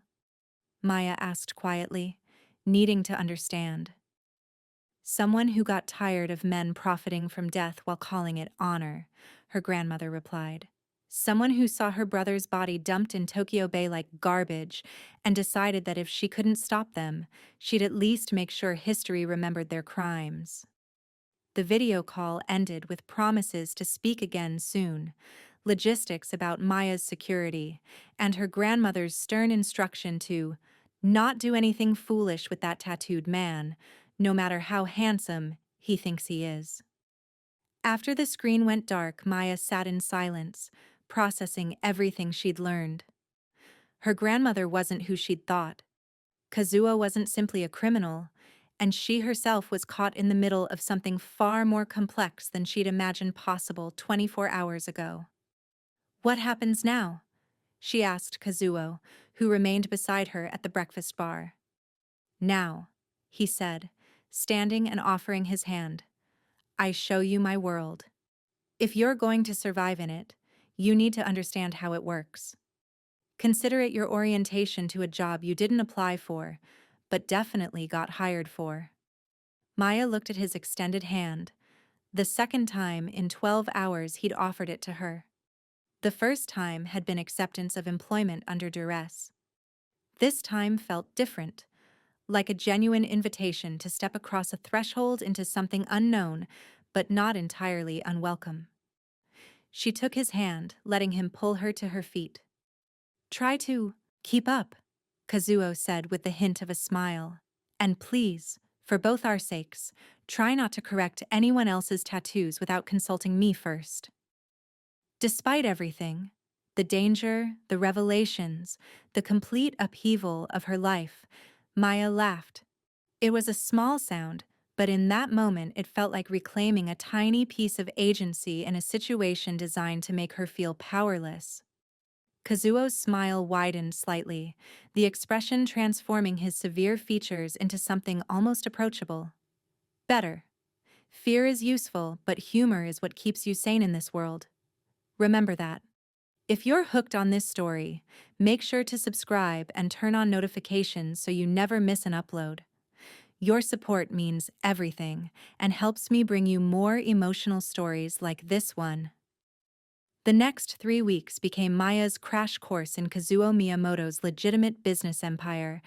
Maya asked quietly, needing to understand. Someone who got tired of men profiting from death while calling it honor, her grandmother replied. Someone who saw her brother's body dumped in Tokyo Bay like garbage and decided that if she couldn't stop them, she'd at least make sure history remembered their crimes. The video call ended with promises to speak again soon, logistics about Maya's security, and her grandmother's stern instruction to not do anything foolish with that tattooed man, no matter how handsome he thinks he is. After the screen went dark, Maya sat in silence, processing everything she'd learned. Her grandmother wasn't who she'd thought. Kazuo wasn't simply a criminal, and she herself was caught in the middle of something far more complex than she'd imagined possible 24 hours ago. What happens now? She asked Kazuo, who remained beside her at the breakfast bar. Now, he said, standing and offering his hand. I show you my world. If you're going to survive in it, you need to understand how it works. Consider it your orientation to a job you didn't apply for, but definitely got hired for. Maya looked at his extended hand, the second time in 12 hours he'd offered it to her. The first time had been acceptance of employment under duress. This time felt different, like a genuine invitation to step across a threshold into something unknown, but not entirely unwelcome. She took his hand, letting him pull her to her feet. Try to keep up, Kazuo said with the hint of a smile. And please, for both our sakes, try not to correct anyone else's tattoos without consulting me first. Despite everything, the danger, the revelations, the complete upheaval of her life, Maya laughed. It was a small sound, but in that moment it felt like reclaiming a tiny piece of agency in a situation designed to make her feel powerless. Kazuo's smile widened slightly, the expression transforming his severe features into something almost approachable. Better. Fear is useful, but humor is what keeps you sane in this world. Remember that. If you're hooked on this story, make sure to subscribe and turn on notifications so you never miss an upload. Your support means everything and helps me bring you more emotional stories like this one. The next 3 weeks became Maya's crash course in Kazuo Miyamoto's legitimate business empire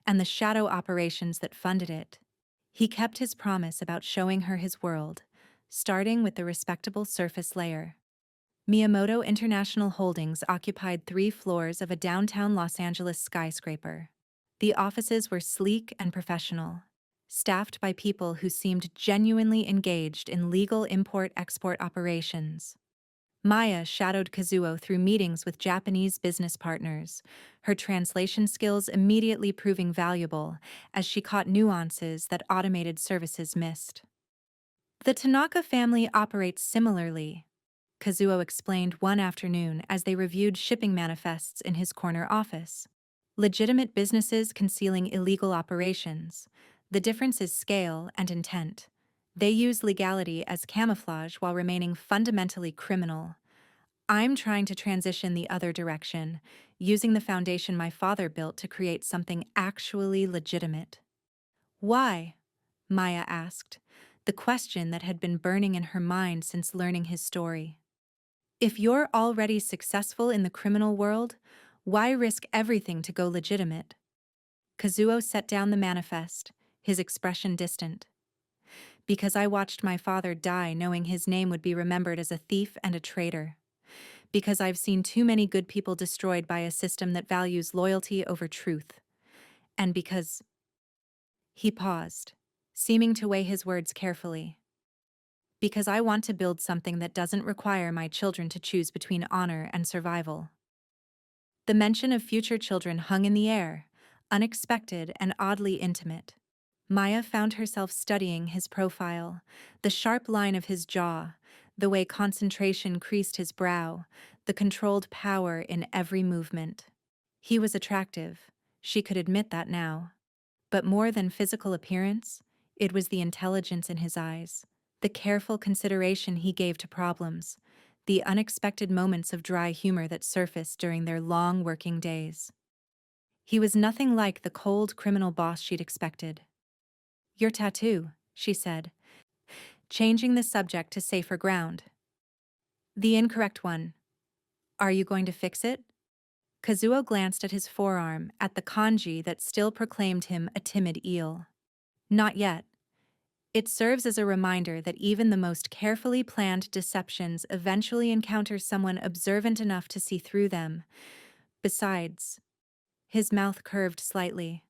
and the shadow operations that funded it. He kept his promise about showing her his world, starting with the respectable surface layer. Miyamoto International Holdings occupied 3 floors of a downtown Los Angeles skyscraper. The offices were sleek and professional, staffed by people who seemed genuinely engaged in legal import-export operations. Maya shadowed Kazuo through meetings with Japanese business partners, her translation skills immediately proving valuable as she caught nuances that automated services missed. The Tanaka family operates similarly, Kazuo explained one afternoon as they reviewed shipping manifests in his corner office. Legitimate businesses concealing illegal operations. The difference is scale and intent. They use legality as camouflage while remaining fundamentally criminal. I'm trying to transition the other direction, using the foundation my father built to create something actually legitimate. Why? Maya asked, the question that had been burning in her mind since learning his story. If you're already successful in the criminal world, why risk everything to go legitimate? Kazuo set down the manifest, his expression distant. Because I watched my father die knowing his name would be remembered as a thief and a traitor. Because I've seen too many good people destroyed by a system that values loyalty over truth. And because... He paused, seeming to weigh his words carefully. Because I want to build something that doesn't require my children to choose between honor and survival. The mention of future children hung in the air, unexpected and oddly intimate. Maya found herself studying his profile, the sharp line of his jaw, the way concentration creased his brow, the controlled power in every movement. He was attractive, she could admit that now. But more than physical appearance, it was the intelligence in his eyes, the careful consideration he gave to problems, the unexpected moments of dry humor that surfaced during their long working days. He was nothing like the cold criminal boss she'd expected. Your tattoo, she said, changing the subject to safer ground. The incorrect one. Are you going to fix it? Kazuo glanced at his forearm, at the kanji that still proclaimed him a timid eel. Not yet. It serves as a reminder that even the most carefully planned deceptions eventually encounter someone observant enough to see through them. Besides, his mouth curved slightly.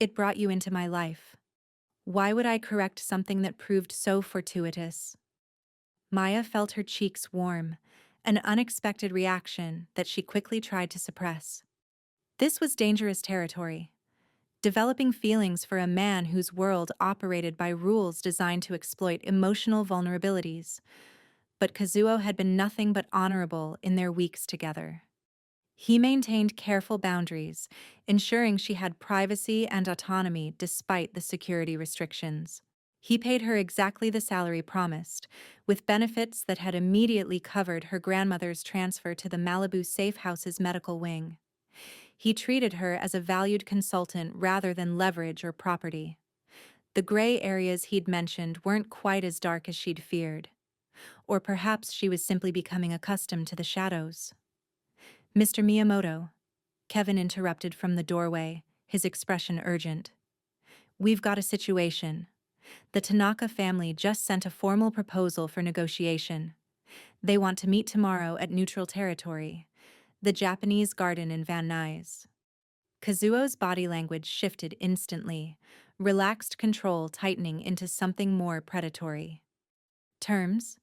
It brought you into my life. Why would I correct something that proved so fortuitous? Maya felt her cheeks warm, an unexpected reaction that she quickly tried to suppress. This was dangerous territory. Developing feelings for a man whose world operated by rules designed to exploit emotional vulnerabilities. But Kazuo had been nothing but honorable in their weeks together. He maintained careful boundaries, ensuring she had privacy and autonomy despite the security restrictions. He paid her exactly the salary promised, with benefits that had immediately covered her grandmother's transfer to the Malibu Safe House's medical wing. He treated her as a valued consultant rather than leverage or property. The gray areas he'd mentioned weren't quite as dark as she'd feared. Or perhaps she was simply becoming accustomed to the shadows. Mr. Miyamoto, Kevin interrupted from the doorway, his expression urgent. We've got a situation. The Tanaka family just sent a formal proposal for negotiation. They want to meet tomorrow at neutral territory, the Japanese garden in Van Nuys. Kazuo's body language shifted instantly, relaxed control tightening into something more predatory. Terms?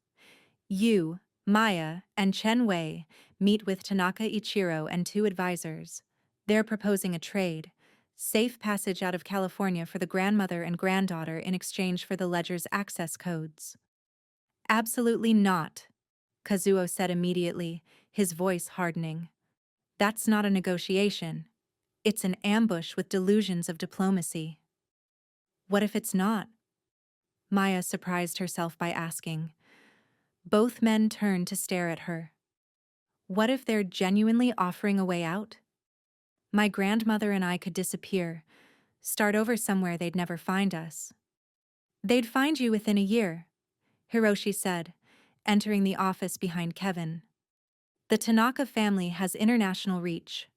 You, Maya, and Chen Wei meet with Tanaka Ichiro and 2 advisors. They're proposing a trade, safe passage out of California for the grandmother and granddaughter in exchange for the ledger's access codes. Absolutely not, Kazuo said immediately, his voice hardening. That's not a negotiation. It's an ambush with delusions of diplomacy. What if it's not? Maya surprised herself by asking. Both men turned to stare at her. What if they're genuinely offering a way out? My grandmother and I could disappear, start over somewhere they'd never find us. They'd find you within a year, Hiroshi said, entering the office behind Kevin. The Tanaka family has international reach.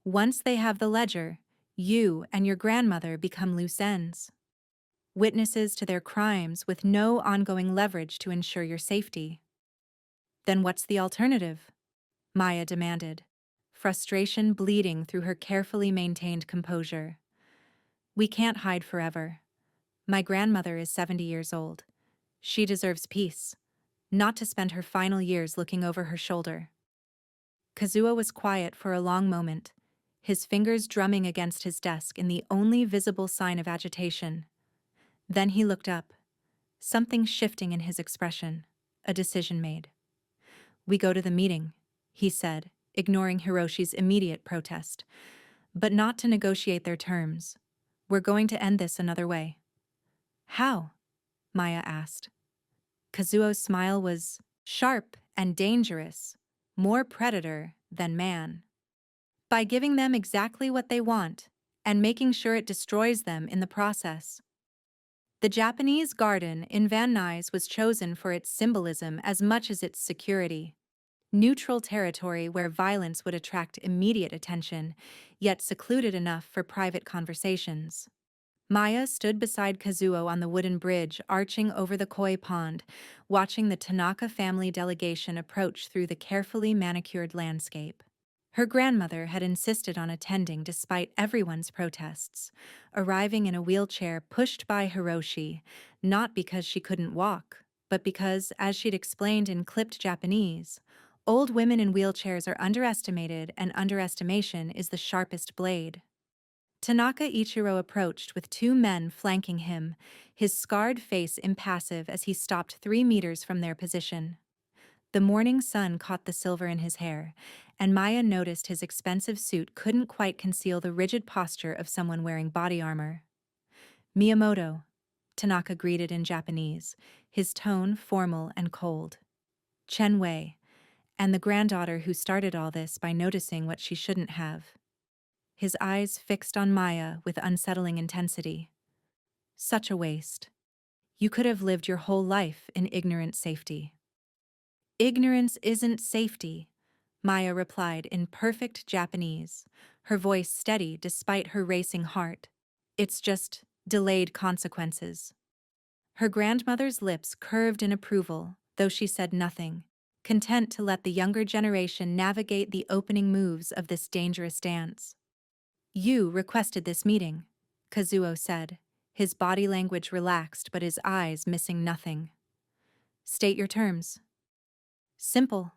Once they have the ledger, you and your grandmother become loose ends. Witnesses to their crimes with no ongoing leverage to ensure your safety. Then what's the alternative? Maya demanded, frustration bleeding through her carefully maintained composure. We can't hide forever. My grandmother is 70 years old. She deserves peace, not to spend her final years looking over her shoulder. Kazuo was quiet for a long moment, his fingers drumming against his desk in the only visible sign of agitation. Then he looked up, something shifting in his expression, a decision made. We go to the meeting, he said, ignoring Hiroshi's immediate protest. but not to negotiate their terms. We're going to end this another way. How? Maya asked. Kazuo's smile was sharp and dangerous, more predator than man. By giving them exactly what they want and making sure it destroys them in the process. The Japanese garden in Van Nuys was chosen for its symbolism as much as its security. Neutral territory where violence would attract immediate attention, yet secluded enough for private conversations. Maya stood beside Kazuo on the wooden bridge arching over the koi pond, watching the Tanaka family delegation approach through the carefully manicured landscape. Her grandmother had insisted on attending despite everyone's protests, arriving in a wheelchair pushed by Hiroshi, not because she couldn't walk, but because, as she'd explained in clipped Japanese, old women in wheelchairs are underestimated and underestimation is the sharpest blade. Tanaka Ichiro approached with two men flanking him, his scarred face impassive as he stopped 3 meters from their position. The morning sun caught the silver in his hair, and Maya noticed his expensive suit couldn't quite conceal the rigid posture of someone wearing body armor. Miyamoto, Tanaka greeted in Japanese, his tone formal and cold. Chen, and the granddaughter who started all this by noticing what she shouldn't have. His eyes fixed on Maya with unsettling intensity. Such a waste. You could have lived your whole life in ignorant safety. Ignorance isn't safety, Maya replied in perfect Japanese, her voice steady despite her racing heart. It's just delayed consequences. Her grandmother's lips curved in approval, though she said nothing, content to let the younger generation navigate the opening moves of this dangerous dance. You requested this meeting, Kazuo said, his body language relaxed but his eyes missing nothing. State your terms. Simple,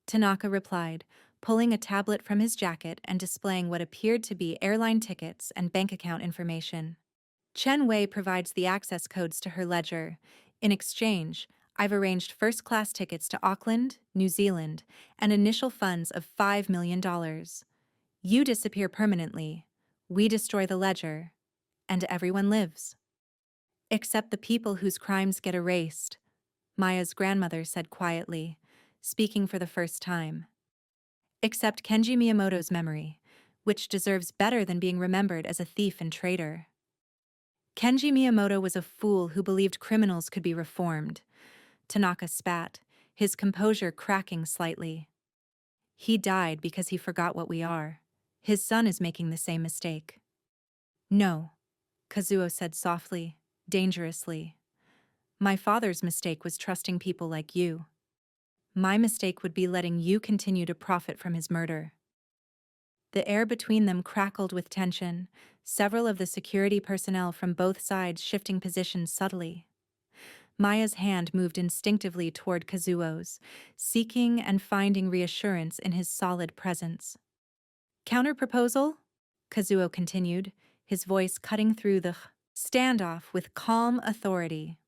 Tanaka replied, pulling a tablet from his jacket and displaying what appeared to be airline tickets and bank account information. Chen provides the access codes to her ledger. In exchange, I've arranged first-class tickets to Auckland, New Zealand, and initial funds of $5 million. You disappear permanently, we destroy the ledger, and everyone lives. Except the people whose crimes get erased, Maya's grandmother said quietly, speaking for the first time. Except Kenji Miyamoto's memory, which deserves better than being remembered as a thief and traitor. Kenji Miyamoto was a fool who believed criminals could be reformed. Tanaka spat, his composure cracking slightly. He died because he forgot what we are. His son is making the same mistake. No, Kazuo said softly, dangerously. My father's mistake was trusting people like you. My mistake would be letting you continue to profit from his murder. The air between them crackled with tension, several of the security personnel from both sides shifting positions subtly. Maya's hand moved instinctively toward Kazuo's, seeking and finding reassurance in his solid presence. Counter-proposal? Kazuo continued, his voice cutting through the standoff with calm authority.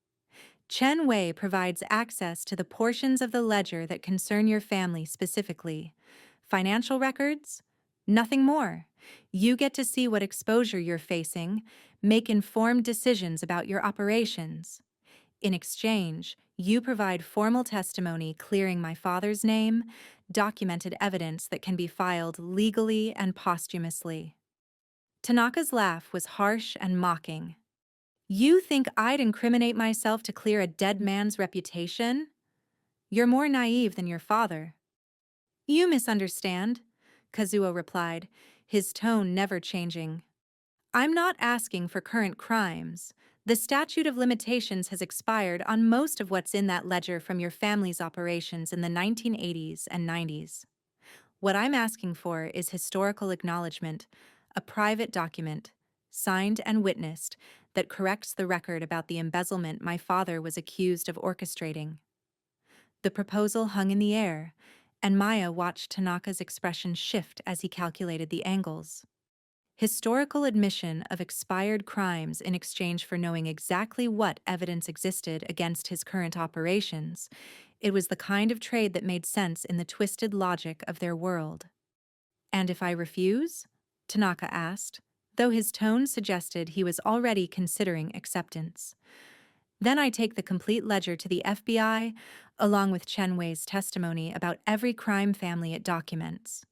Chen provides access to the portions of the ledger that concern your family specifically. Financial records? Nothing more. You get to see what exposure you're facing, make informed decisions about your operations. In exchange, you provide formal testimony clearing my father's name, documented evidence that can be filed legally and posthumously. Tanaka's laugh was harsh and mocking. You think I'd incriminate myself to clear a dead man's reputation? You're more naive than your father. You misunderstand, Kazuo replied, his tone never changing. I'm not asking for current crimes. The statute of limitations has expired on most of what's in that ledger from your family's operations in the 1980s and 90s. What I'm asking for is historical acknowledgement, a private document, signed and witnessed, that corrects the record about the embezzlement my father was accused of orchestrating. The proposal hung in the air, and Maya watched Tanaka's expression shift as he calculated the angles. Historical admission of expired crimes in exchange for knowing exactly what evidence existed against his current operations, it was the kind of trade that made sense in the twisted logic of their world. And if I refuse? Tanaka asked, though his tone suggested he was already considering acceptance. Then I take the complete ledger to the FBI, along with Chen Wei's testimony about every crime family it documents,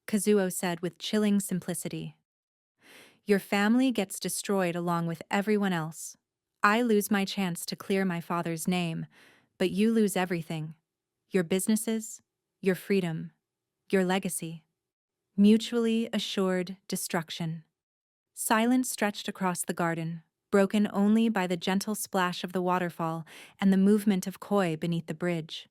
Kazuo said with chilling simplicity. Your family gets destroyed along with everyone else. I lose my chance to clear my father's name, but you lose everything. Your businesses, your freedom, your legacy. Mutually assured destruction. Silence stretched across the garden, broken only by the gentle splash of the waterfall and the movement of koi beneath the bridge.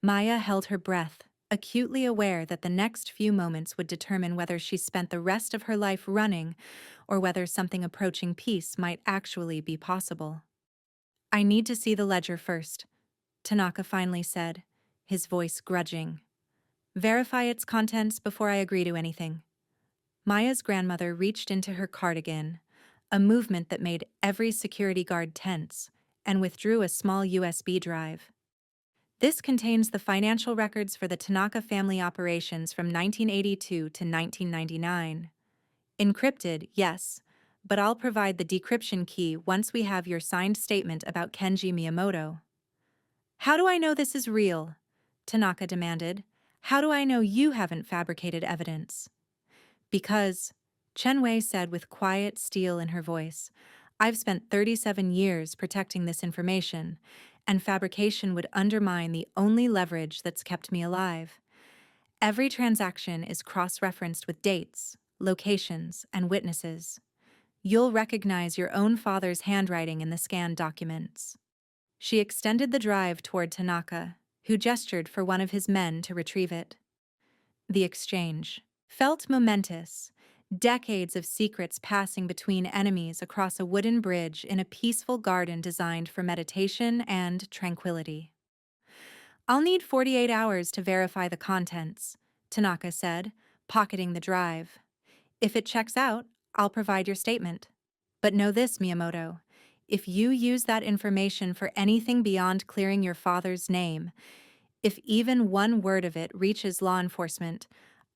Maya held her breath, acutely aware that the next few moments would determine whether she spent the rest of her life running or whether something approaching peace might actually be possible. I need to see the ledger first, Tanaka finally said, his voice grudging. Verify its contents before I agree to anything. Maya's grandmother reached into her cardigan, a movement that made every security guard tense, and withdrew a small USB drive. This contains the financial records for the Tanaka family operations from 1982 to 1999. Encrypted, yes, but I'll provide the decryption key once we have your signed statement about Kenji Miyamoto. How do I know this is real? Tanaka demanded. How do I know you haven't fabricated evidence? Because, Chen Wei said with quiet steel in her voice, I've spent 37 years protecting this information, and fabrication would undermine the only leverage that's kept me alive. Every transaction is cross-referenced with dates, locations, and witnesses. You'll recognize your own father's handwriting in the scanned documents. She extended the drive toward Tanaka, who gestured for one of his men to retrieve it. The exchange felt momentous, decades of secrets passing between enemies across a wooden bridge in a peaceful garden designed for meditation and tranquility. I'll need 48 hours to verify the contents, Tanaka said, pocketing the drive. If it checks out, I'll provide your statement. But know this, Miyamoto. If you use that information for anything beyond clearing your father's name, if even one word of it reaches law enforcement,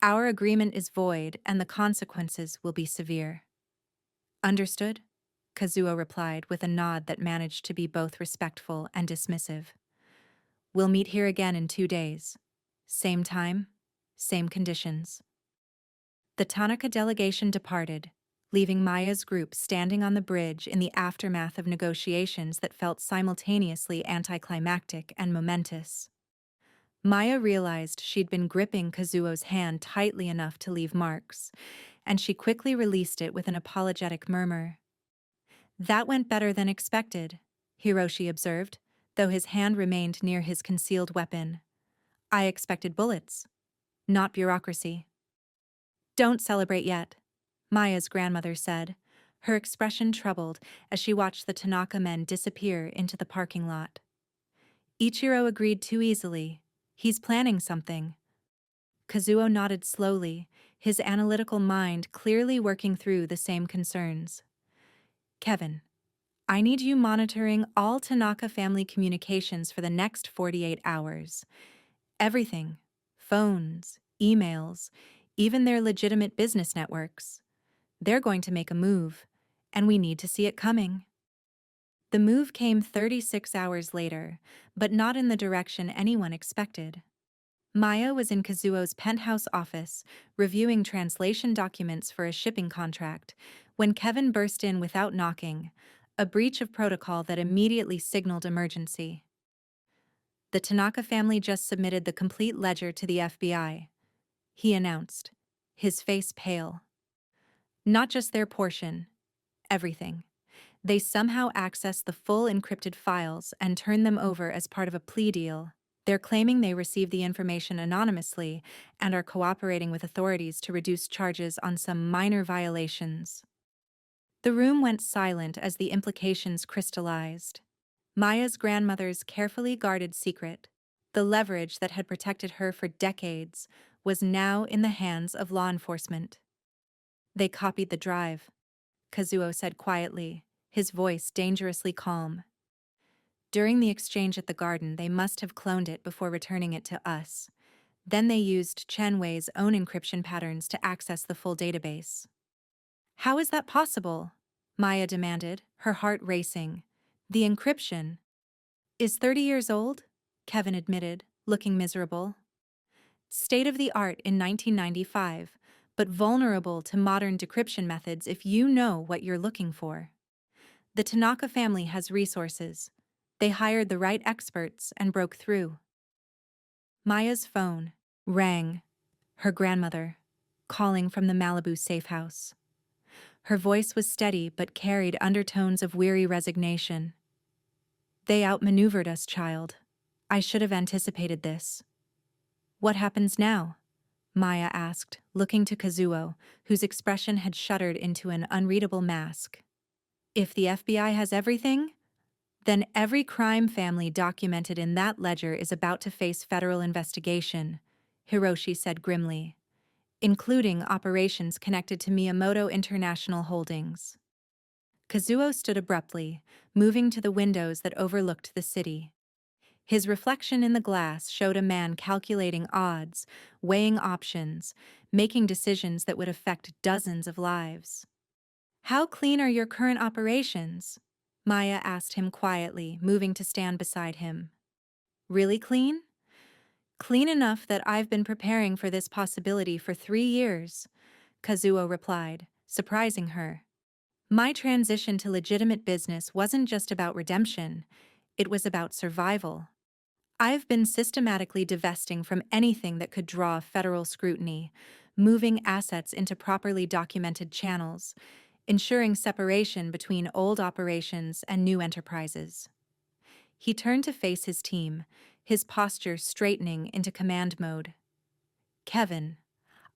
our agreement is void and the consequences will be severe. Understood? Kazuo replied with a nod that managed to be both respectful and dismissive. We'll meet here again in 2 days. Same time, same conditions. The Tanaka delegation departed, leaving Maya's group standing on the bridge in the aftermath of negotiations that felt simultaneously anticlimactic and momentous. Maya realized she'd been gripping Kazuo's hand tightly enough to leave marks, and she quickly released it with an apologetic murmur. That went better than expected, Hiroshi observed, though his hand remained near his concealed weapon. I expected bullets, not bureaucracy. Don't celebrate yet, Maya's grandmother said, her expression troubled as she watched the Tanaka men disappear into the parking lot. Ichiro agreed too easily. He's planning something. Kazuo nodded slowly, his analytical mind clearly working through the same concerns. Kevin, I need you monitoring all Tanaka family communications for the next 48 hours. Everything. Phones, emails, even their legitimate business networks. They're going to make a move, and we need to see it coming. The move came 36 hours later, but not in the direction anyone expected. Maya was in Kazuo's penthouse office, reviewing translation documents for a shipping contract, when Kevin burst in without knocking, a breach of protocol that immediately signaled emergency. The Tanaka family just submitted the complete ledger to the FBI, he announced, his face pale. Not just their portion, everything. They somehow accessed the full encrypted files and turned them over as part of a plea deal. They're claiming they received the information anonymously and are cooperating with authorities to reduce charges on some minor violations. The room went silent as the implications crystallized. Maya's grandmother's carefully guarded secret, the leverage that had protected her for decades, was now in the hands of law enforcement. They copied the drive, Kazuo said quietly, his voice dangerously calm. During the exchange at the garden, they must have cloned it before returning it to us. Then they used Chen Wei's own encryption patterns to access the full database. How is that possible? Maya demanded, her heart racing. The encryption is 30 years old, Kevin admitted, looking miserable. State of the art in 1995, but vulnerable to modern decryption methods if you know what you're looking for. The Tanaka family has resources. They hired the right experts and broke through. Maya's phone rang. Her grandmother, calling from the Malibu safe house. Her voice was steady but carried undertones of weary resignation. They outmaneuvered us, child. I should have anticipated this. What happens now? Maya asked, looking to Kazuo, whose expression had shuddered into an unreadable mask. If the FBI has everything, then every crime family documented in that ledger is about to face federal investigation, Hiroshi said grimly, including operations connected to Miyamoto International Holdings. Kazuo stood abruptly, moving to the windows that overlooked the city. His reflection in the glass showed a man calculating odds, weighing options, making decisions that would affect dozens of lives. How clean are your current operations? Maya asked him quietly, moving to stand beside him. Really clean? Clean enough that I've been preparing for this possibility for 3 years, Kazuo replied, surprising her. My transition to legitimate business wasn't just about redemption, it was about survival. I've been systematically divesting from anything that could draw federal scrutiny, moving assets into properly documented channels, ensuring separation between old operations and new enterprises. He turned to face his team, his posture straightening into command mode. Kevin,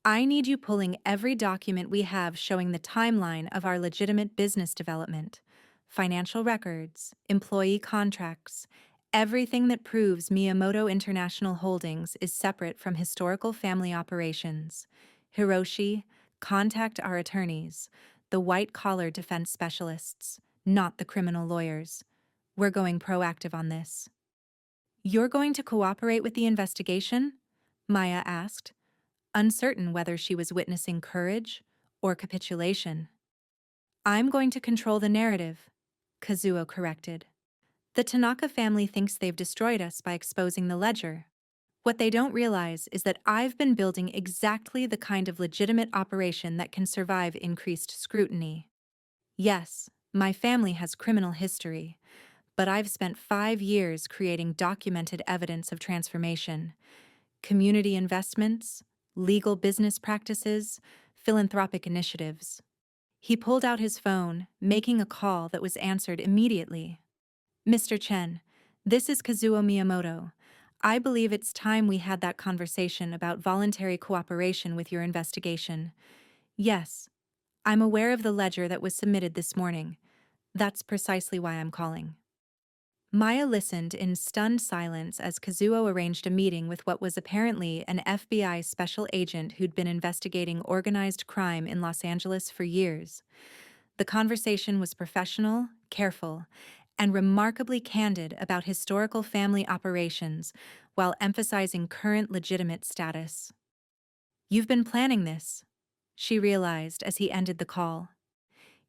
I need you pulling every document we have showing the timeline of our legitimate business development, financial records, employee contracts, everything that proves Miyamoto International Holdings is separate from historical family operations. Hiroshi, contact our attorneys, the white-collar defense specialists, not the criminal lawyers. We're going proactive on this. You're going to cooperate with the investigation? Maya asked, uncertain whether she was witnessing courage or capitulation. I'm going to control the narrative, Kazuo corrected. The Tanaka family thinks they've destroyed us by exposing the ledger. What they don't realize is that I've been building exactly the kind of legitimate operation that can survive increased scrutiny. Yes, my family has criminal history, but I've spent 5 years creating documented evidence of transformation, community investments, legal business practices, philanthropic initiatives. He pulled out his phone, making a call that was answered immediately. Mr. Chen, this is Kazuo Miyamoto. I believe it's time we had that conversation about voluntary cooperation with your investigation. Yes, I'm aware of the ledger that was submitted this morning. That's precisely why I'm calling. Maya listened in stunned silence as Kazuo arranged a meeting with what was apparently an FBI special agent who'd been investigating organized crime in Los Angeles for years. The conversation was professional, careful, and remarkably candid about historical family operations while emphasizing current legitimate status. You've been planning this, she realized as he ended the call.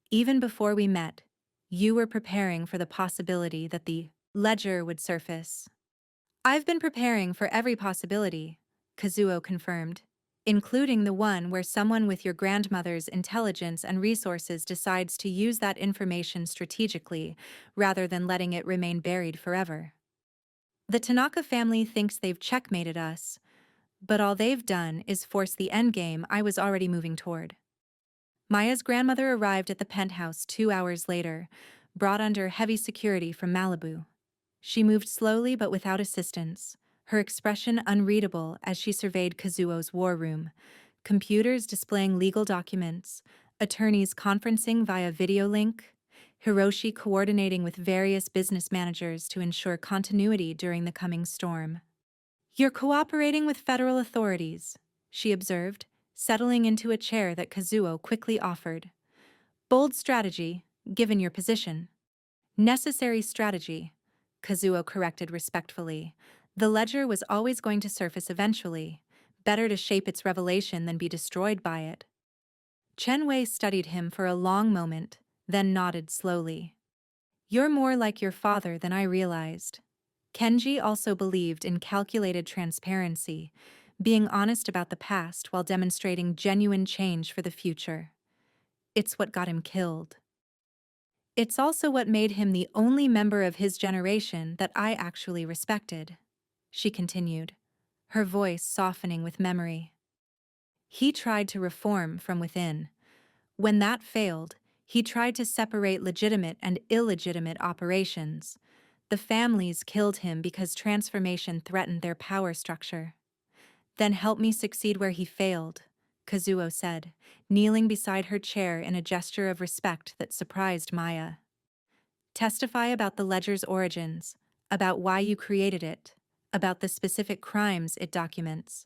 Even before we met, you were preparing for the possibility that the ledger would surface. I've been preparing for every possibility, Kazuo confirmed, including the one where someone with your grandmother's intelligence and resources decides to use that information strategically rather than letting it remain buried forever. The Tanaka family thinks they've checkmated us, but all they've done is force the endgame I was already moving toward. Maya's grandmother arrived at the penthouse 2 hours later, brought under heavy security from Malibu. She moved slowly but without assistance, her expression unreadable as she surveyed Kazuo's war room, computers displaying legal documents, attorneys conferencing via video link, Hiroshi coordinating with various business managers to ensure continuity during the coming storm. You're cooperating with federal authorities, she observed, settling into a chair that Kazuo quickly offered. Bold strategy, given your position. Necessary strategy, Kazuo corrected respectfully. The ledger was always going to surface eventually. Better to shape its revelation than be destroyed by it. Chen Wei studied him for a long moment, then nodded slowly. You're more like your father than I realized. Kenji also believed in calculated transparency, being honest about the past while demonstrating genuine change for the future. It's what got him killed. It's also what made him the only member of his generation that I actually respected, she continued, her voice softening with memory. He tried to reform from within. When that failed, he tried to separate legitimate and illegitimate operations. The families killed him because transformation threatened their power structure. Then help me succeed where he failed, Kazuo said, kneeling beside her chair in a gesture of respect that surprised Maya. Testify about the ledger's origins, about why you created it, about the specific crimes it documents.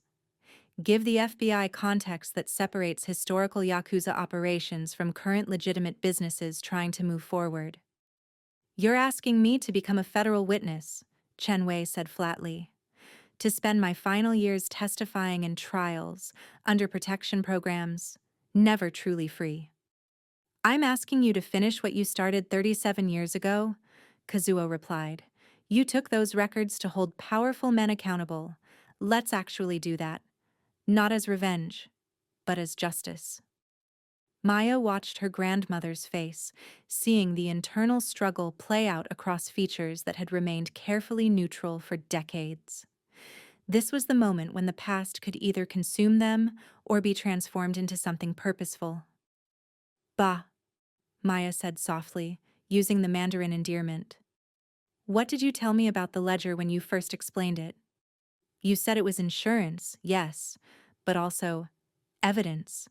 Give the FBI context that separates historical Yakuza operations from current legitimate businesses trying to move forward. You're asking me to become a federal witness, Chen Wei said flatly. To spend my final years testifying in trials, under protection programs, never truly free. I'm asking you to finish what you started 37 years ago, Kazuo replied. You took those records to hold powerful men accountable. Let's actually do that. Not as revenge, but as justice. Maya watched her grandmother's face, seeing the internal struggle play out across features that had remained carefully neutral for decades. This was the moment when the past could either consume them or be transformed into something purposeful. Bah, Maya said softly, using the Mandarin endearment. What did you tell me about the ledger when you first explained it? You said it was insurance, yes, but also evidence.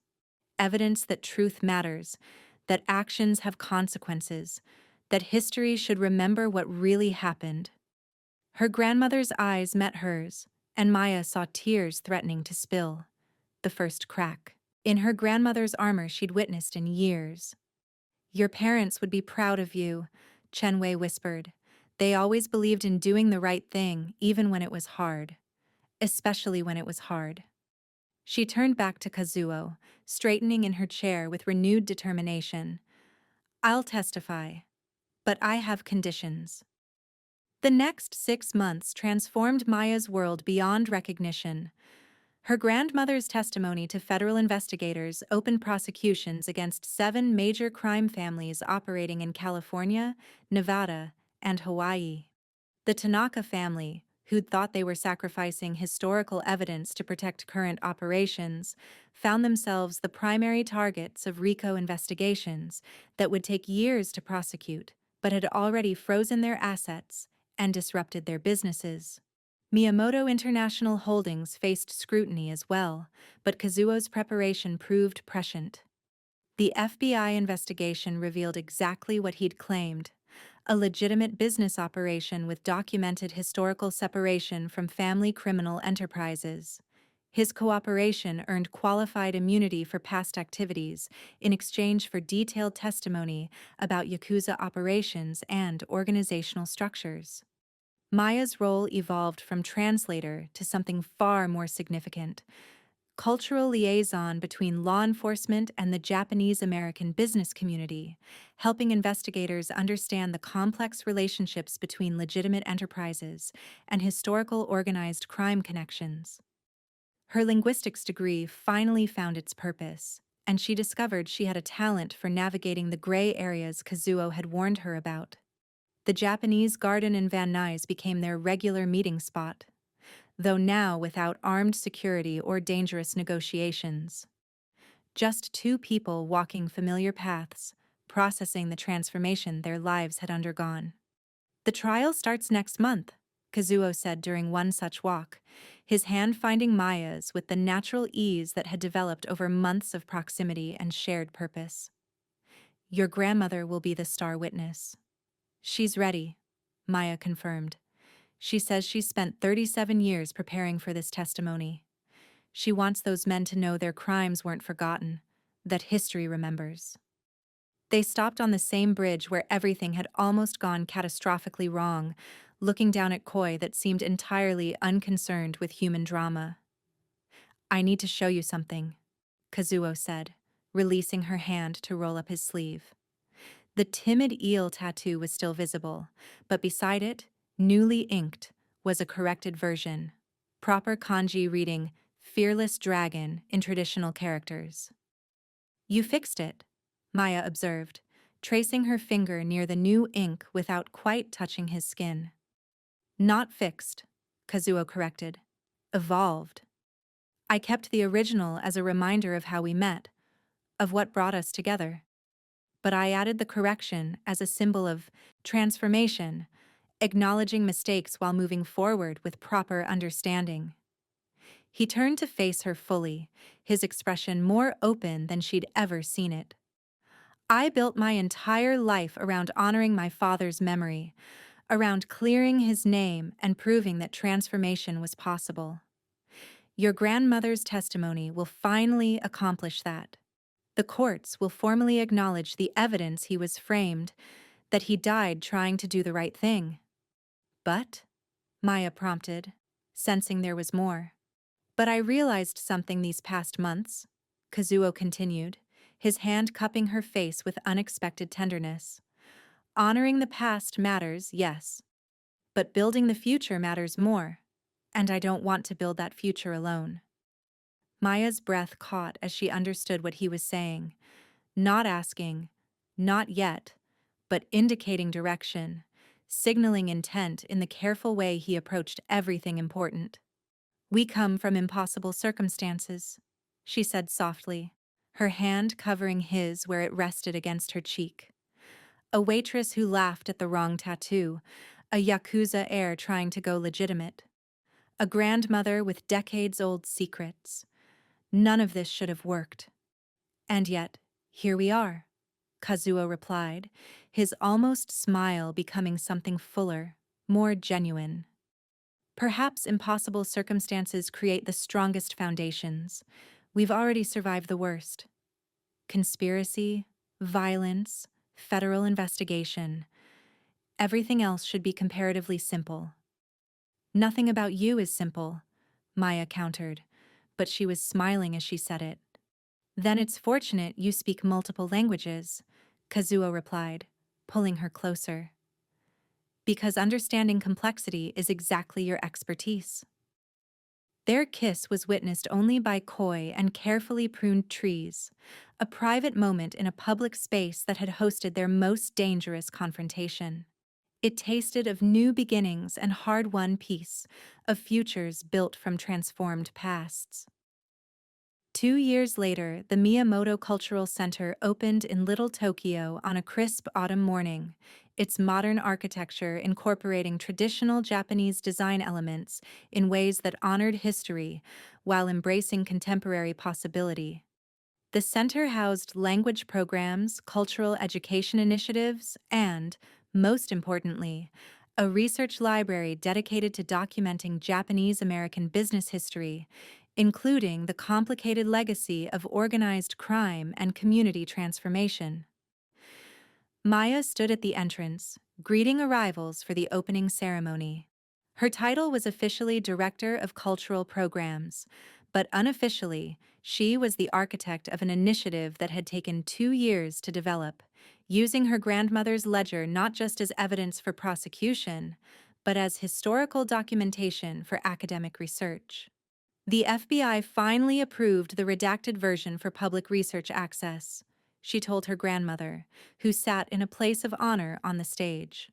Evidence that truth matters, that actions have consequences, that history should remember what really happened. Her grandmother's eyes met hers, and Maya saw tears threatening to spill. The first crack. In her grandmother's armor she'd witnessed in years. Your parents would be proud of you, Chen Wei whispered. They always believed in doing the right thing, even when it was hard. Especially when it was hard. She turned back to Kazuo, straightening in her chair with renewed determination. I'll testify, but I have conditions. The next 6 months transformed Maya's world beyond recognition. Her grandmother's testimony to federal investigators opened prosecutions against 7 major crime families operating in California, Nevada, and Hawaii. The Tanaka family, who'd thought they were sacrificing historical evidence to protect current operations, found themselves the primary targets of RICO investigations that would take years to prosecute, but had already frozen their assets and disrupted their businesses. Miyamoto International Holdings faced scrutiny as well, but Kazuo's preparation proved prescient. The FBI investigation revealed exactly what he'd claimed: a legitimate business operation with documented historical separation from family criminal enterprises. His cooperation earned qualified immunity for past activities in exchange for detailed testimony about Yakuza operations and organizational structures. Maya's role evolved from translator to something far more significant: cultural liaison between law enforcement and the Japanese-American business community, helping investigators understand the complex relationships between legitimate enterprises and historical organized crime connections. Her linguistics degree finally found its purpose, and she discovered she had a talent for navigating the gray areas Kazuo had warned her about. The Japanese garden in Van Nuys became their regular meeting spot, though now without armed security or dangerous negotiations. Just 2 people walking familiar paths, processing the transformation their lives had undergone. The trial starts next month, Kazuo said during one such walk, his hand finding Maya's with the natural ease that had developed over months of proximity and shared purpose. Your grandmother will be the star witness. She's ready, Maya confirmed. She says she spent 37 years preparing for this testimony. She wants those men to know their crimes weren't forgotten, that history remembers. They stopped on the same bridge where everything had almost gone catastrophically wrong, looking down at Koi that seemed entirely unconcerned with human drama. I need to show you something, Kazuo said, releasing her hand to roll up his sleeve. The Timid Eel tattoo was still visible, but beside it, newly inked, was a corrected version. Proper kanji reading Fearless Dragon in traditional characters. You fixed it, Maya observed, tracing her finger near the new ink without quite touching his skin. Not fixed, Kazuo corrected. Evolved. I kept the original as a reminder of how we met, of what brought us together. But I added the correction as a symbol of transformation, acknowledging mistakes while moving forward with proper understanding. He turned to face her fully, his expression more open than she'd ever seen it. I built my entire life around honoring my father's memory, around clearing his name and proving that transformation was possible. Your grandmother's testimony will finally accomplish that. The courts will formally acknowledge the evidence he was framed, that he died trying to do the right thing. But, Maya prompted, sensing there was more. But I realized something these past months, Kazuo continued, his hand cupping her face with unexpected tenderness. Honoring the past matters, yes. But building the future matters more, and I don't want to build that future alone. Maya's breath caught as she understood what he was saying, not asking, not yet, but indicating direction, signaling intent in the careful way he approached everything important. We come from impossible circumstances, she said softly, her hand covering his where it rested against her cheek. A waitress who laughed at the wrong tattoo, a Yakuza heir trying to go legitimate, a grandmother with decades-old secrets. None of this should have worked. And yet, here we are, Kazuo replied, his almost smile becoming something fuller, more genuine. Perhaps impossible circumstances create the strongest foundations. We've already survived the worst. Conspiracy, violence, federal investigation. Everything else should be comparatively simple. Nothing about you is simple, Maya countered, but she was smiling as she said it. Then it's fortunate you speak multiple languages, Kazuo replied, pulling her closer. Because understanding complexity is exactly your expertise. Their kiss was witnessed only by coy and carefully pruned trees, a private moment in a public space that had hosted their most dangerous confrontation. It tasted of new beginnings and hard-won peace, of futures built from transformed pasts. 2 years later, the Miyamoto Cultural Center opened in Little Tokyo on a crisp autumn morning, its modern architecture incorporating traditional Japanese design elements in ways that honored history while embracing contemporary possibility. The center housed language programs, cultural education initiatives, and, most importantly, a research library dedicated to documenting Japanese-American business history, including the complicated legacy of organized crime and community transformation. Maya stood at the entrance, greeting arrivals for the opening ceremony. Her title was officially Director of Cultural Programs, but unofficially, she was the architect of an initiative that had taken 2 years to develop, using her grandmother's ledger not just as evidence for prosecution, but as historical documentation for academic research. The FBI finally approved the redacted version for public research access, she told her grandmother, who sat in a place of honor on the stage.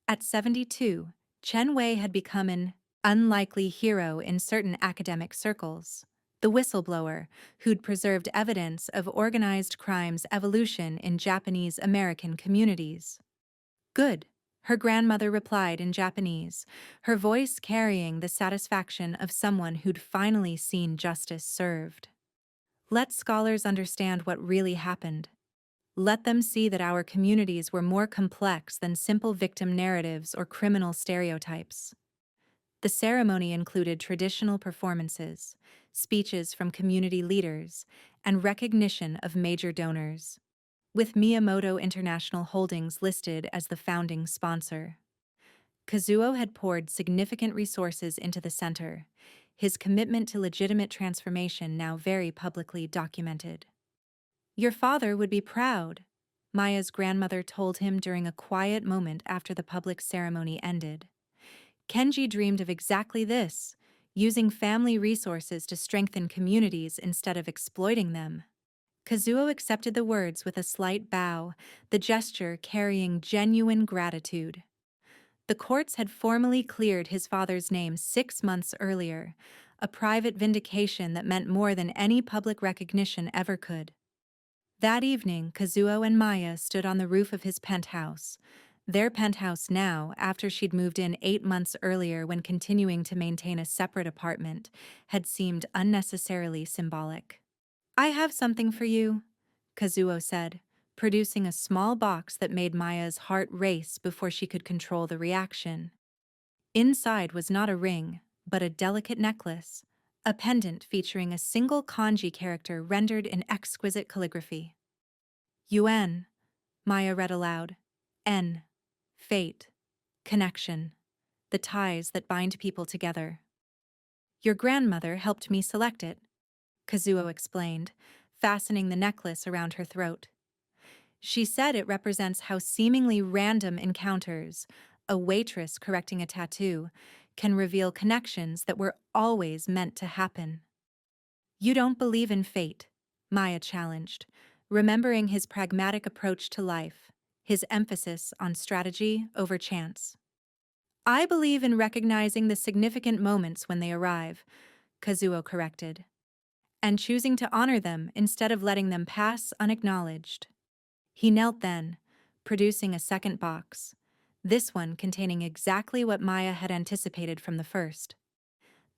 At 72, Chen had become an unlikely hero in certain academic circles, the whistleblower who'd preserved evidence of organized crime's evolution in Japanese-American communities. Good, her grandmother replied in Japanese, her voice carrying the satisfaction of someone who'd finally seen justice served. Let scholars understand what really happened. Let them see that our communities were more complex than simple victim narratives or criminal stereotypes. The ceremony included traditional performances, speeches from community leaders, and recognition of major donors, with Miyamoto International Holdings listed as the founding sponsor. Kazuo had poured significant resources into the center, his commitment to legitimate transformation now very publicly documented. Your father would be proud, Maya's grandmother told him during a quiet moment after the public ceremony ended. Kenji dreamed of exactly this, using family resources to strengthen communities instead of exploiting them. Kazuo accepted the words with a slight bow, the gesture carrying genuine gratitude. The courts had formally cleared his father's name 6 months earlier, a private vindication that meant more than any public recognition ever could. That evening, Kazuo and Maya stood on the roof of his penthouse. Their penthouse now, after she'd moved in 8 months earlier when continuing to maintain a separate apartment, had seemed unnecessarily symbolic. I have something for you, Kazuo said, producing a small box that made Maya's heart race before she could control the reaction. Inside was not a ring, but a delicate necklace, a pendant featuring a single kanji character rendered in exquisite calligraphy. Yuan, Maya read aloud. N. Fate. Connection. The ties that bind people together. Your grandmother helped me select it, Kazuo explained, fastening the necklace around her throat. She said it represents how seemingly random encounters, a waitress correcting a tattoo, can reveal connections that were always meant to happen. You don't believe in fate, Maya challenged, remembering his pragmatic approach to life, his emphasis on strategy over chance. I believe in recognizing the significant moments when they arrive, Kazuo corrected, and choosing to honor them instead of letting them pass unacknowledged. He knelt then, producing a second box, this one containing exactly what Maya had anticipated from the first.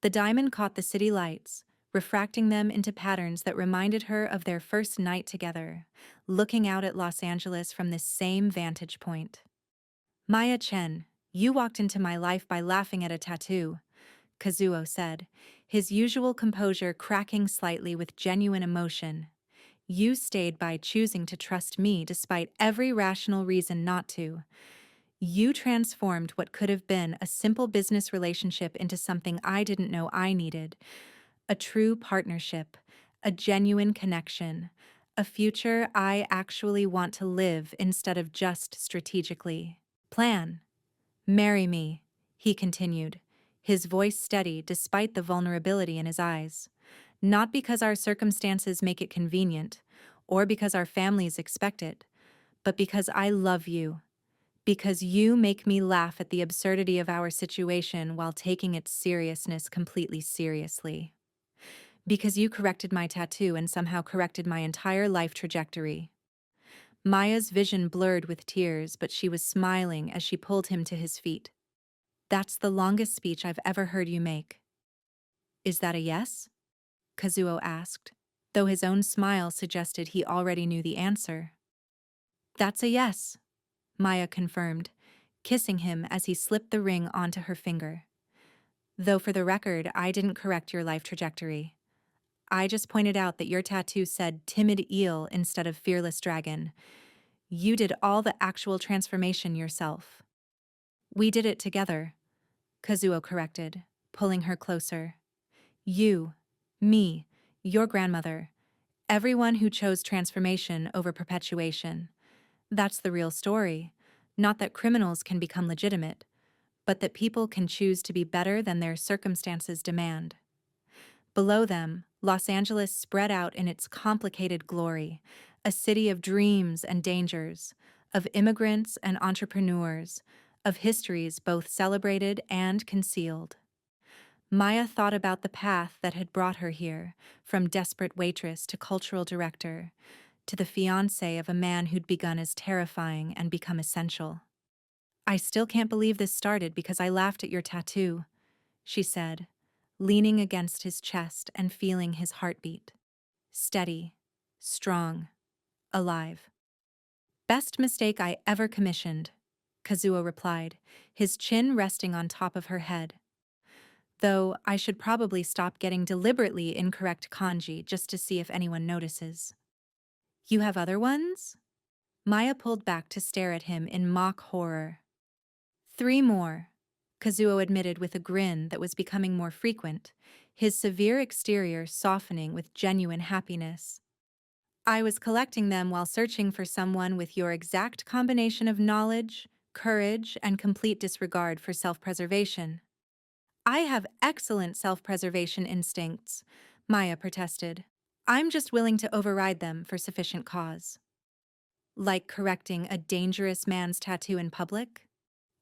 The diamond caught the city lights, refracting them into patterns that reminded her of their first night together, looking out at Los Angeles from this same vantage point. Maya Chen, you walked into my life by laughing at a tattoo, Kazuo said, his usual composure cracking slightly with genuine emotion. You stayed by choosing to trust me despite every rational reason not to. You transformed what could have been a simple business relationship into something I didn't know I needed. A true partnership, a genuine connection, a future I actually want to live instead of just strategically plan. Marry me, he continued, his voice steady despite the vulnerability in his eyes. Not because our circumstances make it convenient, or because our families expect it, but because I love you. Because you make me laugh at the absurdity of our situation while taking its seriousness completely seriously. Because you corrected my tattoo and somehow corrected my entire life trajectory. Maya's vision blurred with tears, but she was smiling as she pulled him to his feet. That's the longest speech I've ever heard you make. Is that a yes? Kazuo asked, though his own smile suggested he already knew the answer. That's a yes, Maya confirmed, kissing him as he slipped the ring onto her finger. Though for the record, I didn't correct your life trajectory. I just pointed out that your tattoo said Timid Eel instead of Fearless Dragon. You did all the actual transformation yourself. We did it together, Kazuo corrected, pulling her closer. You, me, your grandmother, everyone who chose transformation over perpetuation. That's the real story. Not that criminals can become legitimate, but that people can choose to be better than their circumstances demand. Below them, Los Angeles spread out in its complicated glory, a city of dreams and dangers, of immigrants and entrepreneurs, of histories both celebrated and concealed. Maya thought about the path that had brought her here, from desperate waitress to cultural director, to the fiancé of a man who'd begun as terrifying and become essential. I still can't believe this started because I laughed at your tattoo, she said, leaning against his chest and feeling his heartbeat. Steady, strong, alive. Best mistake I ever commissioned, Kazuo replied, his chin resting on top of her head. Though I should probably stop getting deliberately incorrect kanji just to see if anyone notices. You have other ones? Maya pulled back to stare at him in mock horror. 3 more, Kazuo admitted with a grin that was becoming more frequent, his severe exterior softening with genuine happiness. I was collecting them while searching for someone with your exact combination of knowledge, courage, and complete disregard for self-preservation. I have excellent self-preservation instincts, Maya protested. I'm just willing to override them for sufficient cause. Like correcting a dangerous man's tattoo in public?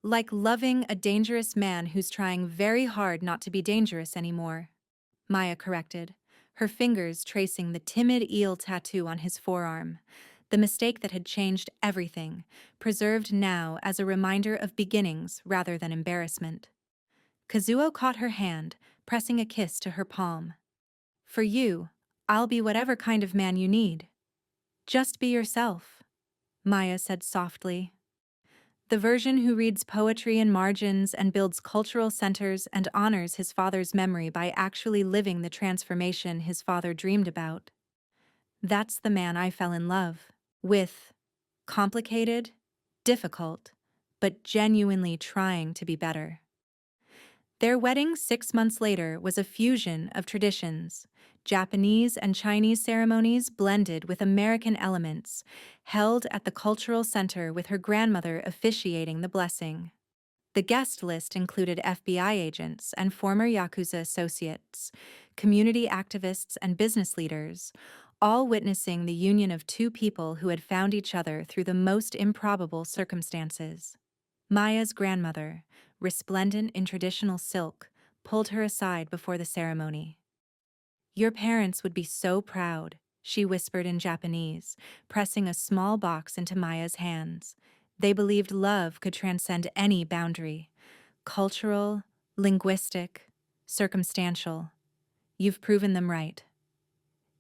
Like loving a dangerous man who's trying very hard not to be dangerous anymore, Maya corrected, her fingers tracing the Timid Eel tattoo on his forearm, the mistake that had changed everything, preserved now as a reminder of beginnings rather than embarrassment. Kazuo caught her hand, pressing a kiss to her palm. For you, I'll be whatever kind of man you need. Just be yourself, Maya said softly. The version who reads poetry in margins and builds cultural centers and honors his father's memory by actually living the transformation his father dreamed about. That's the man I fell in love with. Complicated, difficult, but genuinely trying to be better. Their wedding 6 months later was a fusion of traditions, Japanese and Chinese ceremonies blended with American elements, held at the cultural center with her grandmother officiating the blessing. The guest list included FBI agents and former Yakuza associates, community activists and business leaders, all witnessing the union of two people who had found each other through the most improbable circumstances. Maya's grandmother, resplendent in traditional silk, pulled her aside before the ceremony. Your parents would be so proud, she whispered in Japanese, pressing a small box into Maya's hands. They believed love could transcend any boundary. Cultural, linguistic, circumstantial. You've proven them right.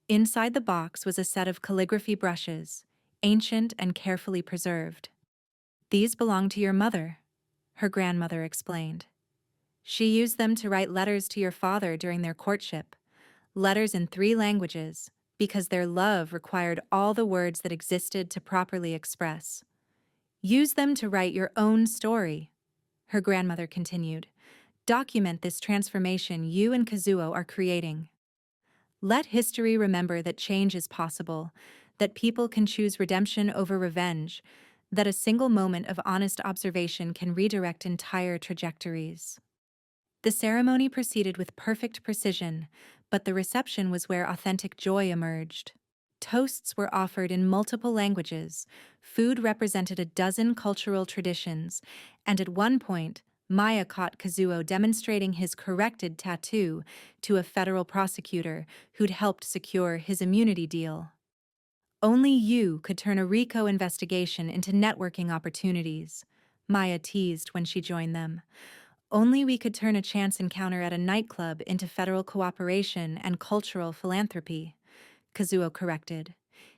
Inside the box was a set of calligraphy brushes, ancient and carefully preserved. These belong to your mother, her grandmother explained. She used them to write letters to your father during their courtship, letters in 3 languages, because their love required all the words that existed to properly express. Use them to write your own story, her grandmother continued. Document this transformation you and Kazuo are creating. Let history remember that change is possible, that people can choose redemption over revenge, that a single moment of honest observation can redirect entire trajectories. The ceremony proceeded with perfect precision, but the reception was where authentic joy emerged. Toasts were offered in multiple languages, food represented a dozen cultural traditions, and at one point, Maya caught Kazuo demonstrating his corrected tattoo to a federal prosecutor who'd helped secure his immunity deal. Only you could turn a RICO investigation into networking opportunities, Maya teased when she joined them. Only we could turn a chance encounter at a nightclub into federal cooperation and cultural philanthropy, Kazuo corrected,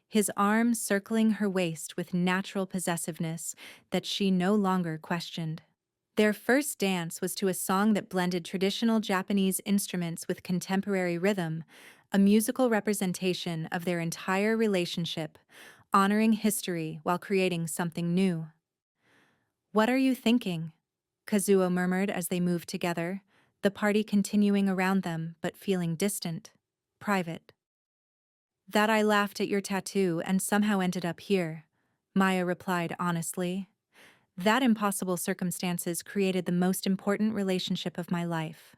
his arm circling her waist with natural possessiveness that she no longer questioned. Their first dance was to a song that blended traditional Japanese instruments with contemporary rhythm, a musical representation of their entire relationship, honoring history while creating something new. What are you thinking? Kazuo murmured as they moved together, the party continuing around them but feeling distant, private. That I laughed at your tattoo and somehow ended up here, Maya replied honestly. That impossible circumstances created the most important relationship of my life.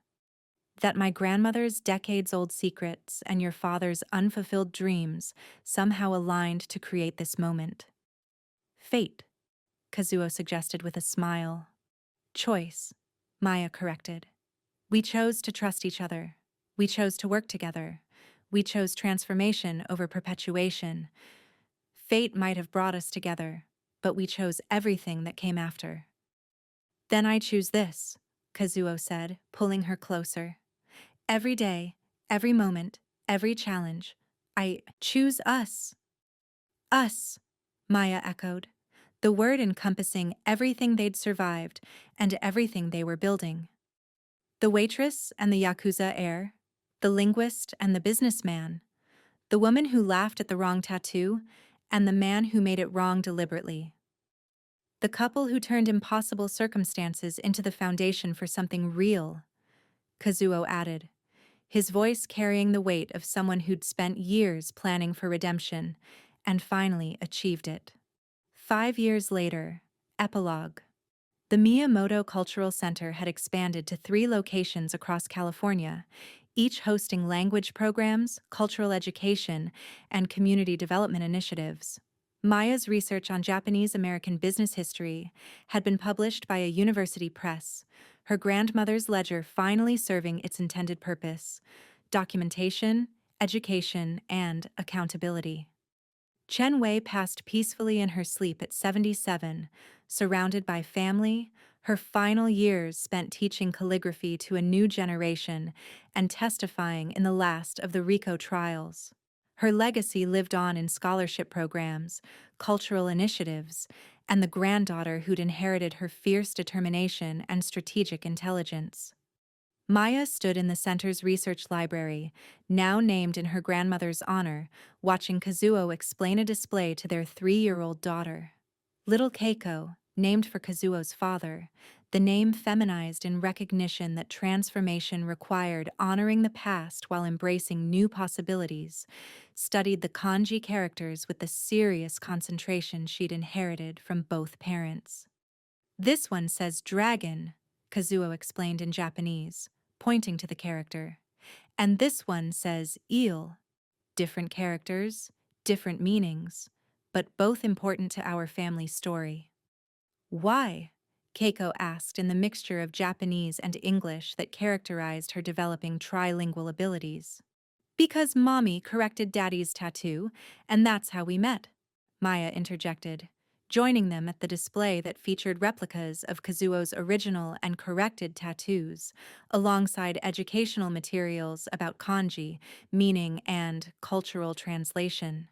That my grandmother's decades-old secrets and your father's unfulfilled dreams somehow aligned to create this moment. Fate, Kazuo suggested with a smile. Choice, Maya corrected. We chose to trust each other. We chose to work together. We chose transformation over perpetuation. Fate might have brought us together, but we chose everything that came after. Then I choose this, Kazuo said, pulling her closer. Every day, every moment, every challenge, I choose us. Us, Maya echoed, the word encompassing everything they'd survived and everything they were building. The waitress and the Yakuza heir, the linguist and the businessman, the woman who laughed at the wrong tattoo, and the man who made it wrong deliberately. The couple who turned impossible circumstances into the foundation for something real, Kazuo added, his voice carrying the weight of someone who'd spent years planning for redemption and finally achieved it. 5 years later, epilogue. The Miyamoto Cultural Center had expanded to 3 locations across California, each hosting language programs, cultural education, and community development initiatives. Maya's research on Japanese American business history had been published by a university press, her grandmother's ledger finally serving its intended purpose: documentation, education, and accountability. Chen passed peacefully in her sleep at 77, surrounded by family, her final years spent teaching calligraphy to a new generation and testifying in the last of the RICO trials. Her legacy lived on in scholarship programs, cultural initiatives, and the granddaughter who'd inherited her fierce determination and strategic intelligence. Maya stood in the center's research library, now named in her grandmother's honor, watching Kazuo explain a display to their 3-year-old daughter. Little Keiko, named for Kazuo's father, the name feminized in recognition that transformation required honoring the past while embracing new possibilities, studied the kanji characters with the serious concentration she'd inherited from both parents. "This one says dragon," Kazuo explained in Japanese, pointing to the character. "And this one says eel. Different characters, different meanings, but both important to our family story." "Why?" Keiko asked in the mixture of Japanese and English that characterized her developing trilingual abilities. "Because Mommy corrected Daddy's tattoo, and that's how we met," Maya interjected, joining them at the display that featured replicas of Kazuo's original and corrected tattoos, alongside educational materials about kanji, meaning, and cultural translation.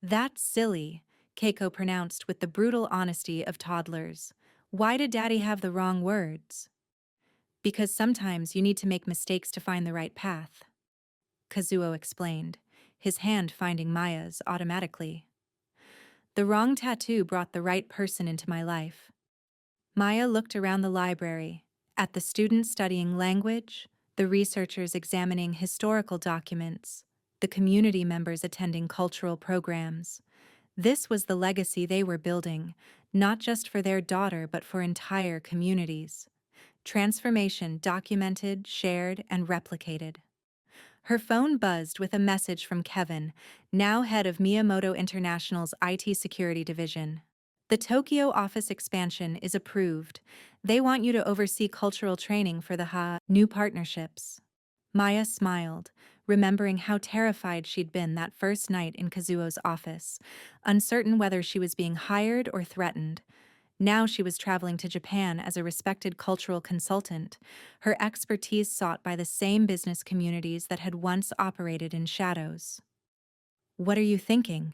"That's silly," Keiko pronounced with the brutal honesty of toddlers. "Why did Daddy have the wrong words?" "Because sometimes you need to make mistakes to find the right path," Kazuo explained, his hand finding Maya's automatically. "The wrong tattoo brought the right person into my life." Maya looked around the library, at the students studying language, the researchers examining historical documents, the community members attending cultural programs. This was the legacy they were building, not just for their daughter but for entire communities. Transformation documented, shared, and replicated. Her phone buzzed with a message from Kevin, now head of Miyamoto International's IT security division. "The Tokyo office expansion is approved. They want you to oversee cultural training for the new partnerships." Maya smiled, remembering how terrified she'd been that first night in Kazuo's office, uncertain whether she was being hired or threatened. Now she was traveling to Japan as a respected cultural consultant, her expertise sought by the same business communities that had once operated in shadows. "What are you thinking?"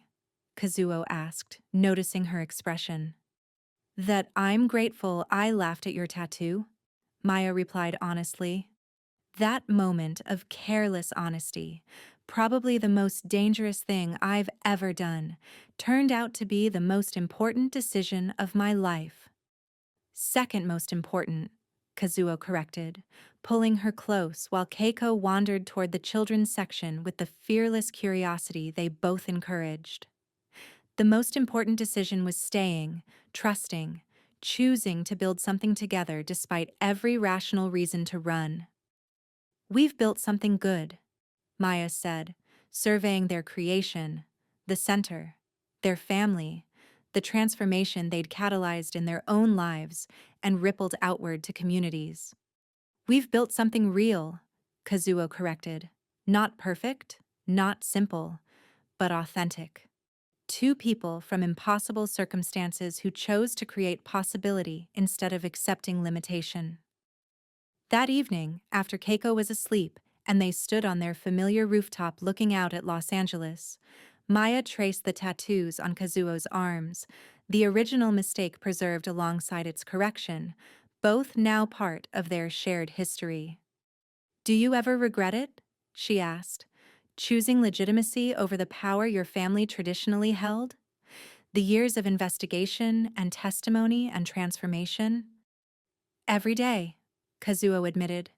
Kazuo asked, noticing her expression. "That I'm grateful I laughed at your tattoo," Maya replied honestly. That moment of careless honesty, probably the most dangerous thing I've ever done, turned out to be the most important decision of my life. "Second most important," Kazuo corrected, pulling her close while Keiko wandered toward the children's section with the fearless curiosity they both encouraged. "The most important decision was staying, trusting, choosing to build something together despite every rational reason to run." "We've built something good," Maya said, surveying their creation, the center, their family, the transformation they'd catalyzed in their own lives and rippled outward to communities. "We've built something real," Kazuo corrected. "Not perfect, not simple, but authentic. Two people from impossible circumstances who chose to create possibility instead of accepting limitation." That evening, after Keiko was asleep and they stood on their familiar rooftop looking out at Los Angeles, Maya traced the tattoos on Kazuo's arms, the original mistake preserved alongside its correction, both now part of their shared history. "Do you ever regret it?" she asked, "choosing legitimacy over the power your family traditionally held? The years of investigation and testimony and transformation?" "Every day," Kazuo admitted,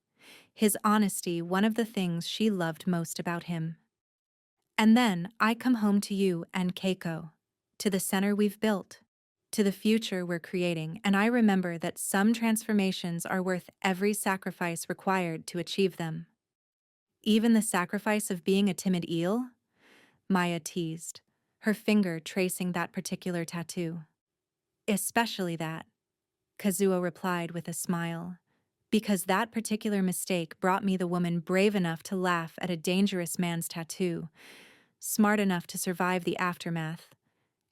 his honesty one of the things she loved most about him. And then I come home to you and Keiko, to the center we've built, to the future we're creating, and I remember that some transformations are worth every sacrifice required to achieve them. Even the sacrifice of being a timid eel? Maya teased, her finger tracing that particular tattoo. Especially that, Kazuo replied with a smile, because that particular mistake brought me the woman brave enough to laugh at a dangerous man's tattoo, smart enough to survive the aftermath,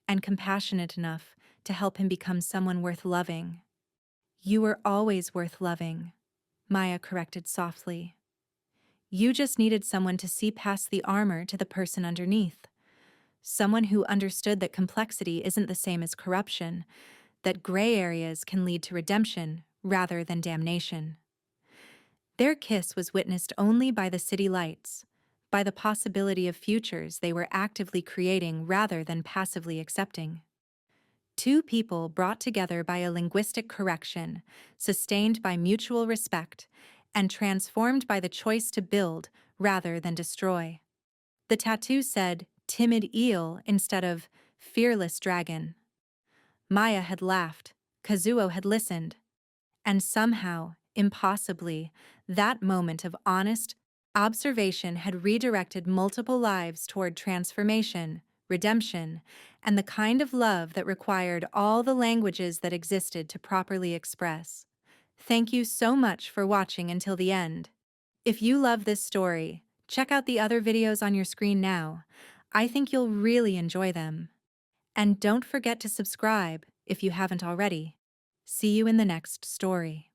and compassionate enough to help him become someone worth loving. You were always worth loving, Maya corrected softly. You just needed someone to see past the armor to the person underneath. Someone who understood that complexity isn't the same as corruption, that gray areas can lead to redemption rather than damnation. Their kiss was witnessed only by the city lights, by the possibility of futures they were actively creating rather than passively accepting. Two people brought together by a linguistic correction, sustained by mutual respect, and transformed by the choice to build rather than destroy. The tattoo said, "Timid Eel" instead of "Fearless Dragon." Maya had laughed, Kazuo had listened, and somehow, impossibly, that moment of honest observation had redirected multiple lives toward transformation, redemption, and the kind of love that required all the languages that existed to properly express. Thank you so much for watching until the end. If you love this story, check out the other videos on your screen now. I think you'll really enjoy them. And don't forget to subscribe if you haven't already. See you in the next story.